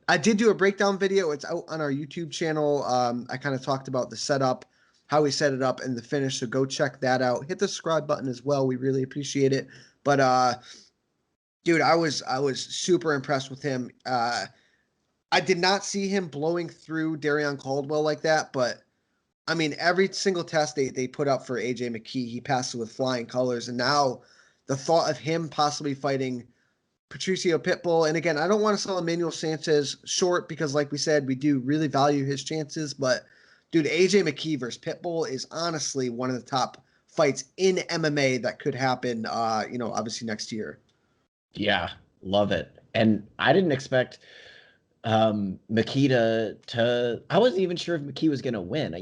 I did do a breakdown video. It's out on our YouTube channel. I kind of talked about the setup, how we set it up, and the finish. So go check that out. Hit the subscribe button as well. We really appreciate it. But dude, I was super impressed with him. I did not see him blowing through Darian Caldwell like that, but I mean, every single test they put up for AJ McKee, he passed it with flying colors. And now the thought of him possibly fighting Patricio Pitbull, and again, I don't want to sell Emmanuel Sanchez short because, like we said, we do really value his chances. But dude, AJ McKee versus Pitbull is honestly one of the top fights in MMA that could happen. Obviously next year. Yeah, love it. And I didn't expect McKee to I wasn't even sure if McKee was gonna win.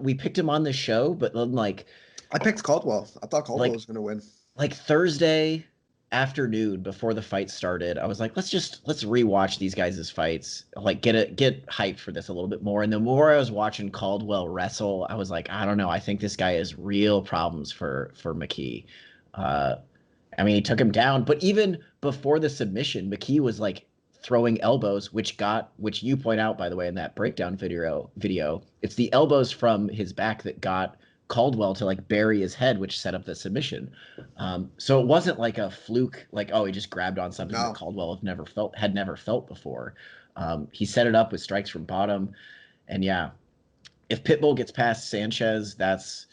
We picked him on the show, but then like I picked Caldwell. I thought Caldwell was going to win. like Thursday afternoon before the fight started, I was like, let's rewatch these guys' fights, like get hyped for this a little bit more. And the more I was watching Caldwell wrestle, I was like, I don't know, I think this guy has real problems for McKee. I mean, he took him down, but even before the submission, McKee was like throwing elbows, which you point out, by the way, in that breakdown video. It's the elbows from his back that got Caldwell to like bury his head, which set up the submission. So it wasn't like a fluke, like, oh, he just grabbed on something that No. Caldwell had never felt before. He set it up with strikes from bottom. And yeah, if Pitbull gets past Sanchez, that's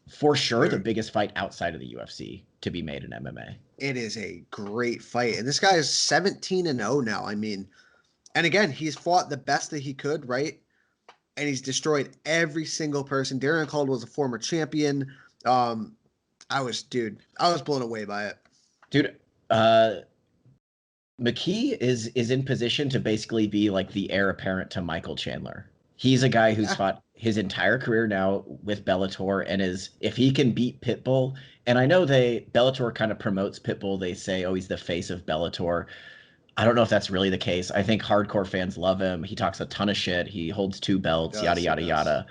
for sure the biggest fight outside of the UFC to be made in MMA. It is a great fight. And this guy is 17-0 now. I mean, and again, he's fought the best that he could, right? And he's destroyed every single person. Darren Caldwell was a former champion. I was blown away by it. Dude, McKee is in position to basically be like the heir apparent to Michael Chandler. He's a guy who's fought his entire career now with Bellator, and if he can beat Pitbull, and I know Bellator kind of promotes Pitbull. They say, oh, he's the face of Bellator. I don't know if that's really the case. I think hardcore fans love him. He talks a ton of shit. He holds 2 belts, yada, yada.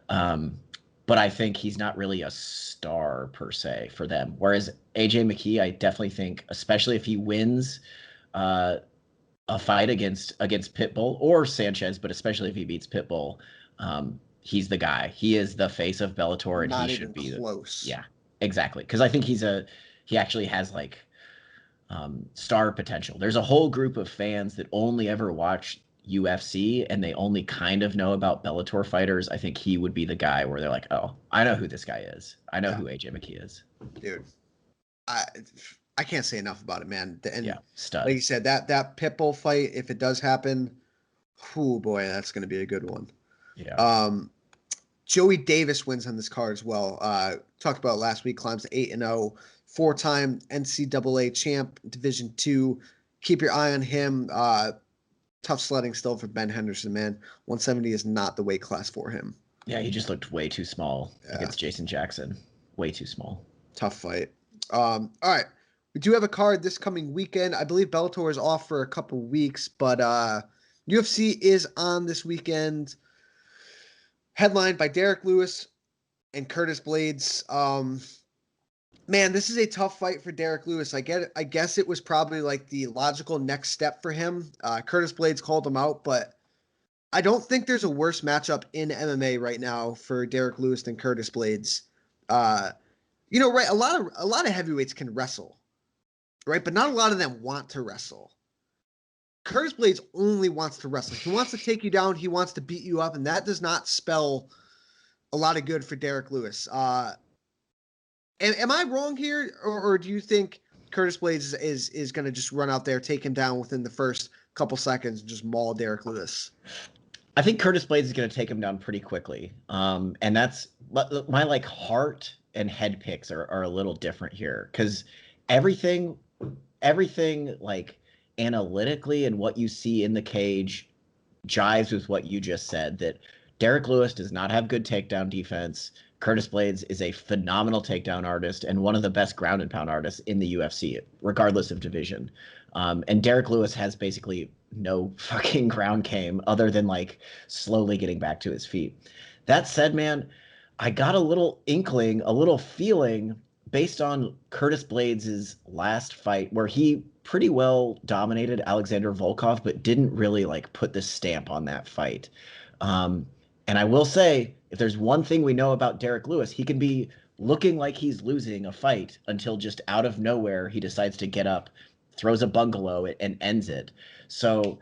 But I think he's not really a star per se for them. Whereas AJ McKee, I definitely think, especially if he wins a fight against Pitbull or Sanchez, but especially if he beats Pitbull, he's the guy. He is the face of Bellator, and Not he even should be close. Yeah, exactly. Because I think he actually has like star potential. There's a whole group of fans that only ever watch UFC and they only kind of know about Bellator fighters. I think he would be the guy where they're like, oh, I know who this guy is. I know who AJ McKee is. Dude, I can't say enough about it, man. And yeah, stud. Like you said, that Pitbull fight, if it does happen, oh boy, that's going to be a good one. Yeah. Joey Davis wins on this card as well. Talked about last week, climbs to 8-0, 4-time NCAA champ, Division II. Keep your eye on him. Tough sledding still for Ben Henderson, man. 170 is not the weight class for him. Yeah, he just looked way too small against Jason Jackson. Way too small. Tough fight. All right. We do have a card this coming weekend. I believe Bellator is off for a couple weeks, but UFC is on this weekend. Headlined by Derrick Lewis and Curtis Blaydes. Man, this is a tough fight for Derrick Lewis. I get it. I guess it was probably like the logical next step for him. Curtis Blaydes called him out, but I don't think there's a worse matchup in MMA right now for Derrick Lewis than Curtis Blaydes. Right? A lot of heavyweights can wrestle, right? But not a lot of them want to wrestle. Curtis Blaydes only wants to wrestle. He wants to take you down. He wants to beat you up, and that does not spell a lot of good for Derrick Lewis. Am I wrong here, or do you think Curtis Blaydes is going to just run out there, take him down within the first couple seconds, and just maul Derrick Lewis? I think Curtis Blaydes is going to take him down pretty quickly. And that's my like heart and head picks are a little different here because everything like analytically and what you see in the cage jives with what you just said, that Derrick Lewis does not have good takedown defense. Curtis Blaydes is a phenomenal takedown artist and one of the best ground and pound artists in the UFC, regardless of division. And Derrick Lewis has basically no fucking ground game other than like slowly getting back to his feet. That said, man, I got a little inkling, a little feeling based on Curtis Blaydes' last fight where he pretty well dominated Alexander Volkov, but didn't really like put the stamp on that fight. And I will say, if there's one thing we know about Derrick Lewis, he can be looking like he's losing a fight until just out of nowhere he decides to get up, throws a bungalow, and ends it. So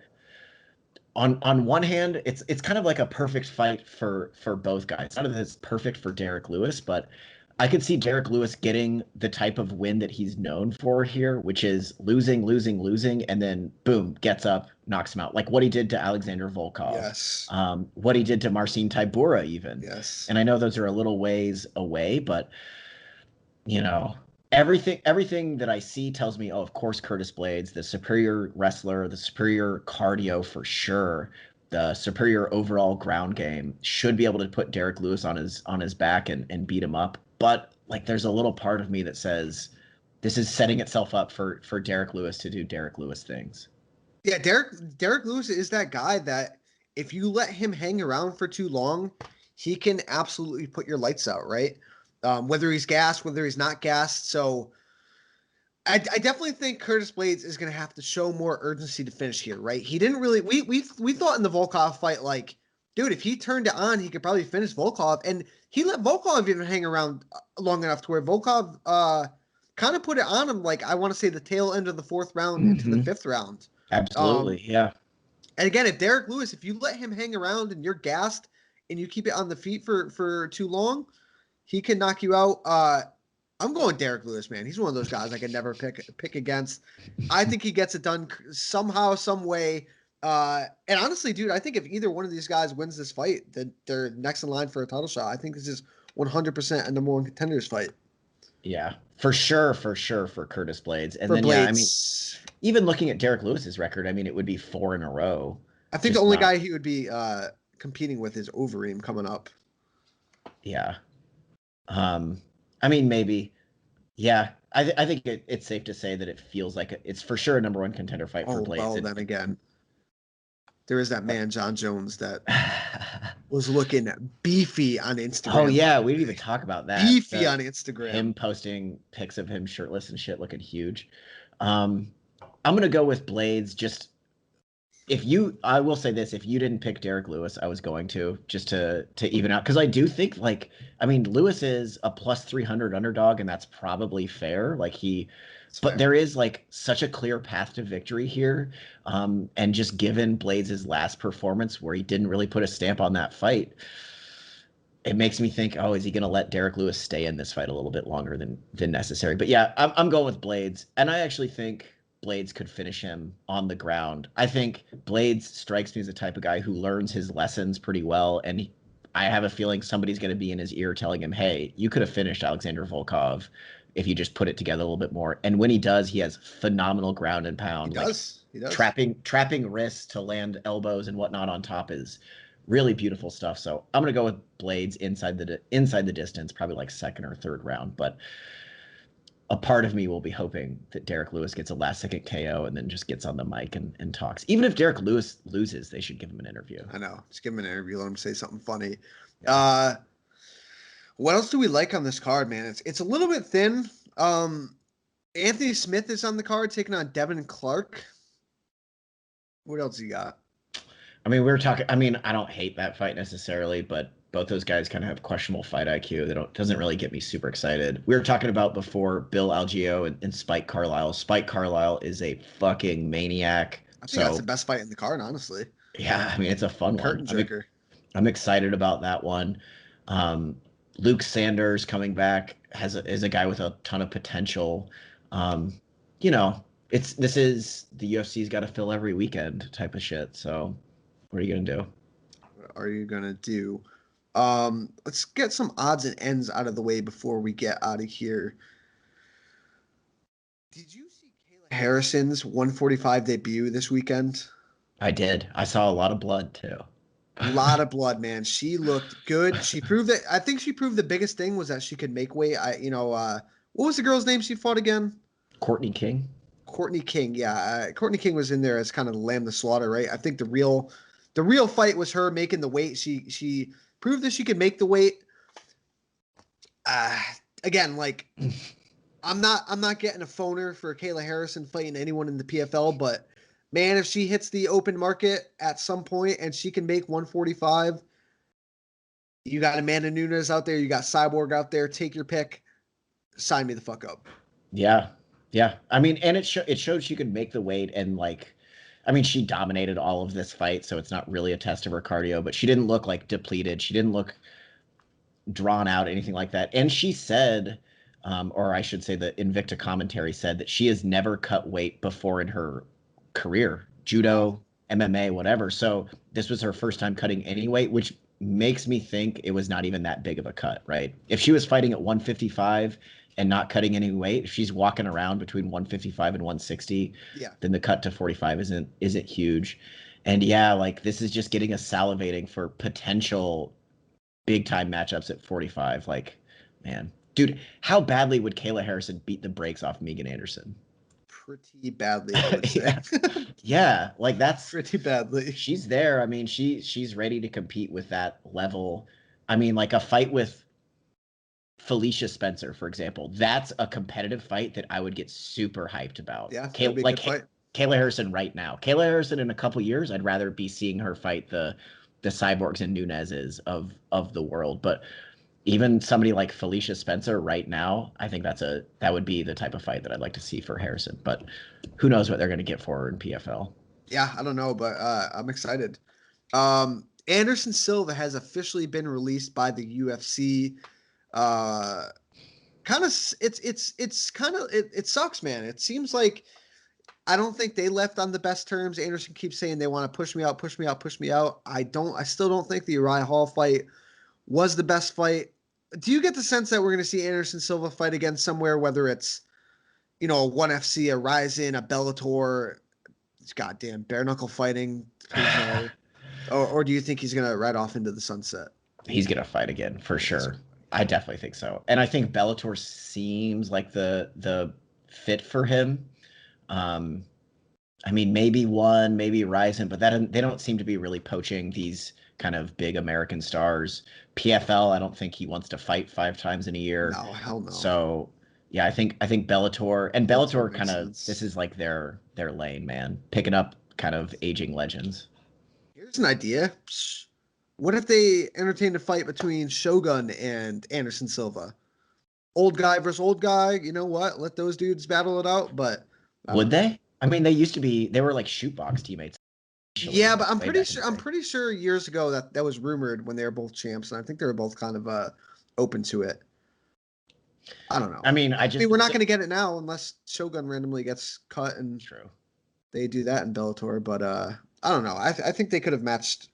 on one hand, it's kind of like a perfect fight for both guys. Not that it's perfect for Derrick Lewis, but I could see Derrick Lewis getting the type of win that he's known for here, which is losing, and then boom, gets up, knocks him out. Like what he did to Alexander Volkov. Yes. What he did to Marcin Tybura even. Yes. And I know those are a little ways away, but everything that I see tells me, oh, of course, Curtis Blaydes, the superior wrestler, the superior cardio for sure, the superior overall ground game, should be able to put Derrick Lewis on his back and beat him up. But like, there's a little part of me that says this is setting itself up for Derrick Lewis to do Derrick Lewis things. Yeah, Derrick Lewis is that guy that if you let him hang around for too long, he can absolutely put your lights out, right? Whether he's gassed, whether he's not gassed. So I definitely think Curtis Blaydes is going to have to show more urgency to finish here, right? He didn't really. We thought in the Volkov fight, like, dude, if he turned it on, he could probably finish Volkov, and he let Volkov even hang around long enough to where Volkov kind of put it on him. Like, I want to say the tail end of the fourth round into the fifth round. Absolutely, yeah. And again, if Derrick Lewis, if you let him hang around and you're gassed and you keep it on the feet for too long, he can knock you out. I'm going Derrick Lewis, man. He's one of those guys I could never pick against. I think he gets it done somehow, some way. And honestly, dude, I think if either one of these guys wins this fight, then they're next in line for a title shot. I think this is 100% a number one contenders fight. Yeah, for sure for Curtis Blaydes. And For then, Blaydes. yeah, I mean, even looking at Derrick Lewis's record, I mean, it would be 4 in a row. I think the only guy he would be competing with is Overeem coming up. Yeah. I mean, maybe. Yeah, I think it's safe to say that it feels like it's for sure a number one contender fight for Blaydes. Well, then again, there is that man, John Jones, that was looking beefy on Instagram. Oh, yeah, we didn't even talk about that. Beefy on Instagram. Him posting pics of him shirtless and shit looking huge. I'm going to go with Blaydes. Just I will say this, if you didn't pick Derrick Lewis, I was going to, just to even out. Because I do think, like, I mean, Lewis is a plus 300 underdog, and that's probably fair. Like, but there is, like, such a clear path to victory here. And just given Blaydes' last performance where he didn't really put a stamp on that fight, it makes me think, oh, is he going to let Derrick Lewis stay in this fight a little bit longer than necessary? But yeah, I'm going with Blaydes. And I actually think Blaydes could finish him on the ground. I think Blaydes strikes me as the type of guy who learns his lessons pretty well. And I have a feeling somebody's going to be in his ear telling him, hey, you could have finished Alexander Volkov if you just put it together a little bit more. And when he does, he has phenomenal ground and pound. He does. Trapping wrists to land elbows and whatnot on top is really beautiful stuff. So I'm going to go with Blaydes inside the distance, probably like second or third round. But a part of me will be hoping that Derrick Lewis gets a last-second KO and then just gets on the mic and talks. Even if Derrick Lewis loses, they should give him an interview. I know. Just give him an interview. Let him say something funny. What else do we like on this card, man? It's a little bit thin. Anthony Smith is on the card taking on Devin Clark. What else you got? I mean, I don't hate that fight necessarily, but both those guys kind of have questionable fight IQ. Doesn't really get me super excited. We were talking about before Bill Algeo and Spike Carlisle. Spike Carlisle is a fucking maniac. I think that's the best fight in the card, honestly. Yeah, I mean, it's a fun Curtain one. jerker. I'm excited about that one. Luke Sanders coming back is a guy with a ton of potential. You know, this is the UFC's got to fill every weekend type of shit. So what are you gonna do? What are you gonna do? Let's get some odds and ends out of the way before we get out of here. Did you see Kayla Harrison's 145 debut this weekend? I did. I saw a lot of blood too. A lot of blood, man. She looked good. She proved that. I think she proved the biggest thing was that she could make weight. What was the girl's name she fought again? Courtney King. Courtney King, yeah. Courtney King was in there as kind of the lamb to slaughter, right? I think the real fight was her making the weight. She proved that she could make the weight. Again, like I'm not getting a phoner for Kayla Harrison fighting anyone in the PFL, but man, if she hits the open market at some point and she can make 145, you got Amanda Nunes out there, you got Cyborg out there, take your pick, sign me the fuck up. Yeah. I mean, and it showed she could make the weight, and she dominated all of this fight, so it's not really a test of her cardio, but she didn't look like depleted. She didn't look drawn out, anything like that. And she said, or I should say the Invicta commentary said that she has never cut weight before in her career, judo, MMA, whatever. So this was her first time cutting any weight, which makes me think it was not even that big of a cut, right? If she was fighting at 155 and not cutting any weight, if she's walking around between 155 and 160, then the cut to 45 isn't huge. And yeah, like this is just getting us salivating for potential big time matchups at 45. Like, man, dude, how badly would Kayla Harrison beat the brakes off Megan Anderson? Pretty badly, I would say. Yeah, like that's pretty badly. She's there. I mean, she's ready to compete with that level. I mean, like a fight with Felicia Spencer, for example, that's a competitive fight that I would get super hyped about. Yeah, that'd be a good fight. Kayla Harrison right now. Kayla Harrison in a couple years, I'd rather be seeing her fight the Cyborgs and Nunez's of the world. But even somebody like Felicia Spencer right now, I think that would be the type of fight that I'd like to see for Harrison. But who knows what they're going to get for her in PFL? Yeah, I don't know, but I'm excited. Anderson Silva has officially been released by the UFC. It sucks, man. It seems like I don't think they left on the best terms. Anderson keeps saying they want to push me out. I still don't think the Uriah Hall fight was the best fight. Do you get the sense that we're going to see Anderson Silva fight again somewhere, whether it's, a ONE FC, a Ryzen, a Bellator, goddamn bare knuckle fighting, or do you think he's going to ride off into the sunset? He's going to fight again for sure. I definitely think so. And I think Bellator seems like the fit for him. I mean, maybe ONE, maybe Ryzen, but they don't seem to be really poaching these kind of big American stars. PFL, I don't think he wants to fight 5 times in a year. No, hell no. So yeah, I think Bellator, and Bellator kind of, this is like their lane, man. Picking up kind of aging legends. Here's an idea. What if they entertained a fight between Shogun and Anderson Silva? Old guy versus old guy. You know what? Let those dudes battle it out. But would they? I mean, they were like shootbox teammates. Yeah, but I'm pretty sure years ago that was rumored when they were both champs, and I think they were both kind of open to it. I don't know. I mean, we're not going to get it now unless Shogun randomly gets cut, and true. They do that in Bellator. But I don't know. I think they could have matched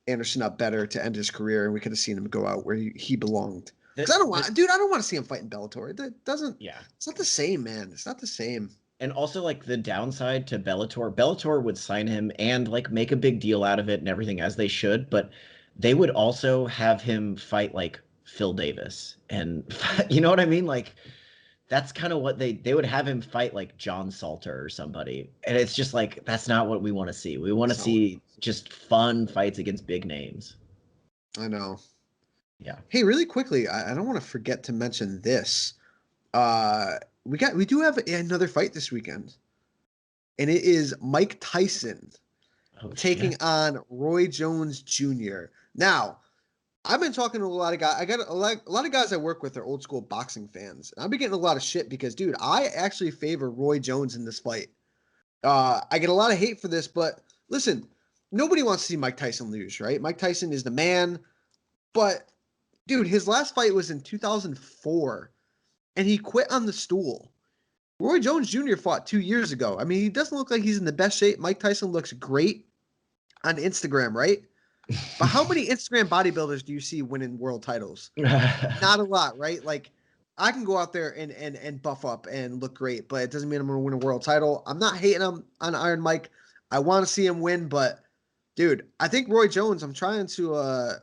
Anderson up better to end his career, and we could have seen him go out where he belonged. Because I don't want to see him fight in Bellator. It doesn't. Yeah, it's not the same, man. It's not the same. And also, like, the downside to Bellator would sign him and, like, make a big deal out of it and everything, as they should, but they would also have him fight, like, Phil Davis. And, you know what I mean? Like, that's kind of what they would have him fight, like, John Salter or somebody. And it's just, like, that's not what we want to see. We want to see just fun fights against big names. I know. Yeah. Hey, really quickly, I don't want to forget to mention this. We do have another fight this weekend, and it is Mike Tyson taking on Roy Jones Jr. Now, I've been talking to a lot of guys. I got a lot of guys I work with are old school boxing fans. And I've been getting a lot of shit because, dude, I actually favor Roy Jones in this fight. I get a lot of hate for this, but listen, nobody wants to see Mike Tyson lose, right? Mike Tyson is the man, but dude, his last fight was in 2004. And he quit on the stool. Roy Jones Jr. fought 2 years ago. I mean, he doesn't look like he's in the best shape. Mike Tyson looks great on Instagram, right? But how many Instagram bodybuilders do you see winning world titles? Not a lot, right? Like, I can go out there and buff up and look great, but it doesn't mean I'm going to win a world title. I'm not hating him on Iron Mike. I want to see him win, but, dude, I think Roy Jones, I'm trying to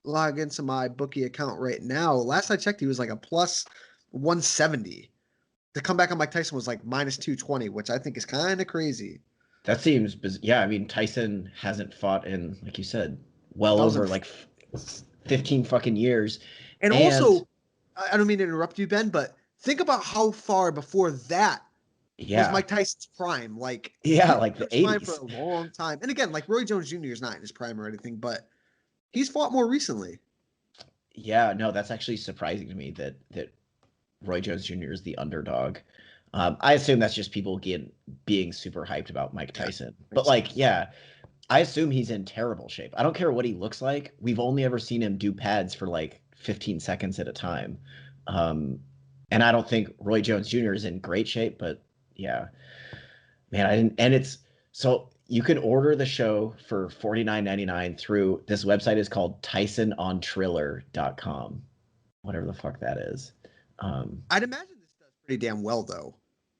log into my bookie account right now. Last I checked, he was like a plus 170. The comeback on Mike Tyson was like minus 220, which I think is kind of crazy. That seems, yeah. I mean, Tyson hasn't fought in, like you said, well over like 15 fucking years. And also, I don't mean to interrupt you, Ben, but think about how far before that was Mike Tyson's prime. Like, like the 80s for a long time. And again, like Roy Jones Jr. is not in his prime or anything, but he's fought more recently. Yeah, no, that's actually surprising to me that Roy Jones Jr. is the underdog. I assume that's just people being super hyped about Mike Tyson. But I assume he's in terrible shape. I don't care what he looks like. We've only ever seen him do pads for like 15 seconds at a time. And I don't think Roy Jones Jr. is in great shape, but yeah, man, so you can order the show for $49.99 through this website is called TysonOnTriller.com. Whatever the fuck that is. I'd imagine this does pretty damn well, though,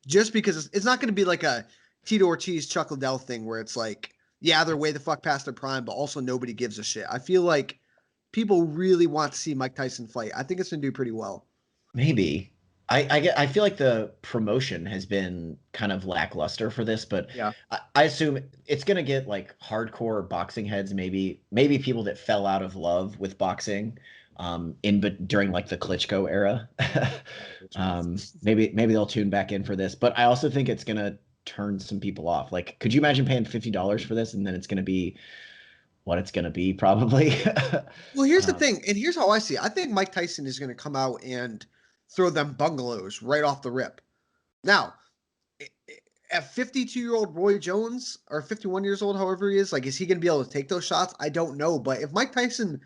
just because it's not going to be like a Tito Ortiz, Chuck Liddell thing where it's like, yeah, they're way the fuck past their prime, but also nobody gives a shit. I feel like people really want to see Mike Tyson fight. I think it's going to do pretty well. Maybe. I feel like the promotion has been kind of lackluster for this, but yeah. I assume it's going to get like hardcore boxing heads, maybe people that fell out of love with boxing. but during like the Klitschko era. Maybe they'll tune back in for this, but I also think it's gonna turn some people off. Like, could you imagine paying $50 for this and then it's gonna be what it's gonna be probably? Well, here's the thing, and here's how I see it. I think Mike Tyson is going to come out and throw them bungalows right off the rip. Now, at 52-year-old Roy Jones, or 51 years old, however he is, like, is he going to be able to take those shots? I don't know. But if Mike Tyson,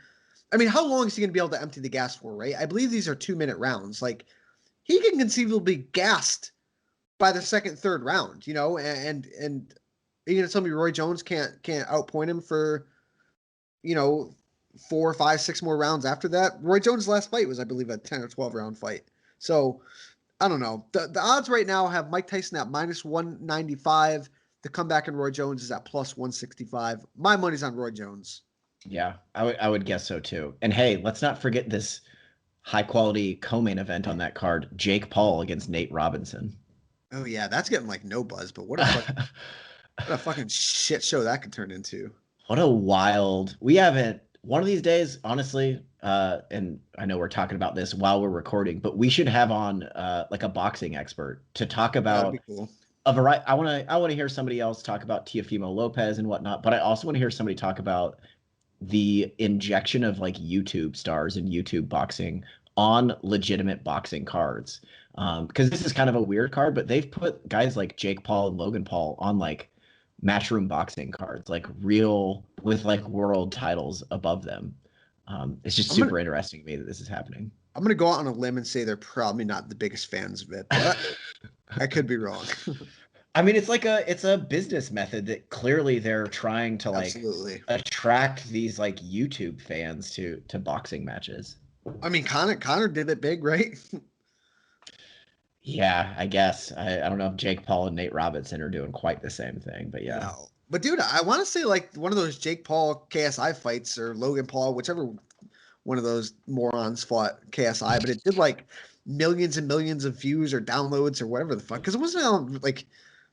I mean, how long is he going to be able to empty the gas for, right? I believe these are 2-minute rounds. Like, he can conceivably be gassed by the second, third round, you know, and you're going to tell me Roy Jones can't outpoint him for, you know, 4, 5, 6 more rounds after that. Roy Jones' last fight was, I believe, a 10 or 12 round fight. So I don't know. The odds right now have Mike Tyson at -195. The comeback in Roy Jones is at +165. My money's on Roy Jones. Yeah, I would guess so too. And hey, let's not forget this high quality co-main event on that card: Jake Paul against Nate Robinson. Oh yeah, that's getting like no buzz, but what a fucking shit show that could turn into. What a wild. We haven't one of these days, honestly, and I know we're talking about this while we're recording, but we should have on like a boxing expert to talk about cool. a variety. I want to hear somebody else talk about Teofimo Lopez and whatnot, but I also want to hear somebody talk about the injection of like YouTube stars and YouTube boxing on legitimate boxing cards. Because this is kind of a weird card, but they've put guys like Jake Paul and Logan Paul on like matchroom boxing cards, like real with like world titles above them. It's just super interesting to me that this is happening. I'm gonna go out on a limb and say they're probably not the biggest fans of it, but I could be wrong. I mean, it's a business method that clearly they're trying to like attract these like YouTube fans to boxing matches. I mean, Conor did it big, right? Yeah, I guess. I don't know if Jake Paul and Nate Robinson are doing quite the same thing, but yeah. No. But dude, I want to say like one of those Jake Paul KSI fights or Logan Paul, whichever one of those morons fought KSI, but it did like millions and millions of views or downloads or whatever the fuck. Because it wasn't on like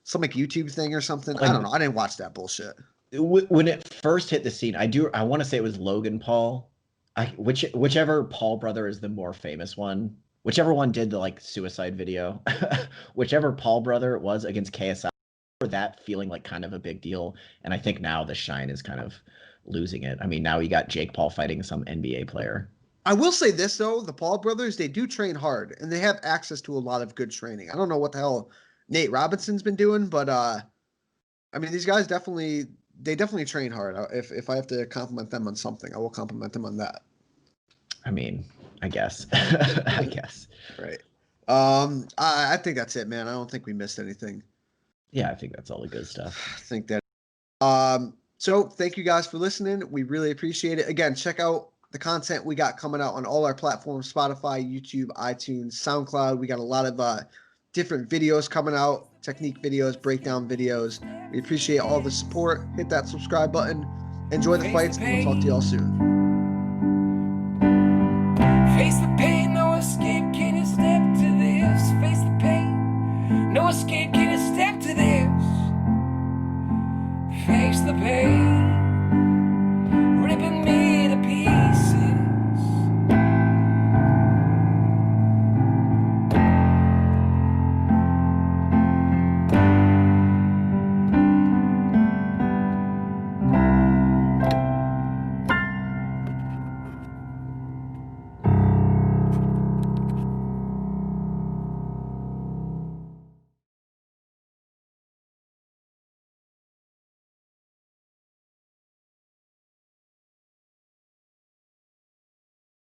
some like YouTube thing or something. I don't know. I didn't watch that bullshit. When it first hit the scene, I want to say it was Logan Paul. Whichever Paul brother is the more famous one. Whichever one did the like suicide video, whichever Paul brother it was against KSI, for that feeling like kind of a big deal. And I think now the shine is kind of losing it. I mean, now you got Jake Paul fighting some NBA player. I will say this though, the Paul brothers, they do train hard and they have access to a lot of good training. I don't know what the hell Nate Robinson's been doing, but I mean, these guys definitely train hard. If I have to compliment them on something, I will compliment them on that. I mean, I guess. I guess. Right. I think that's it, man. I don't think we missed anything. Yeah, I think that's all the good stuff. I think that. So thank you guys for listening. We really appreciate it. Again, check out the content we got coming out on all our platforms: Spotify, YouTube, iTunes, SoundCloud. We got a lot of different videos coming out, technique videos, breakdown videos. We appreciate all the support. Hit that subscribe button. Enjoy the fights, and we'll talk to y'all soon. Face the pain, no escape, can you step to this? Face the pain, no escape, can you step to this? Face the pain.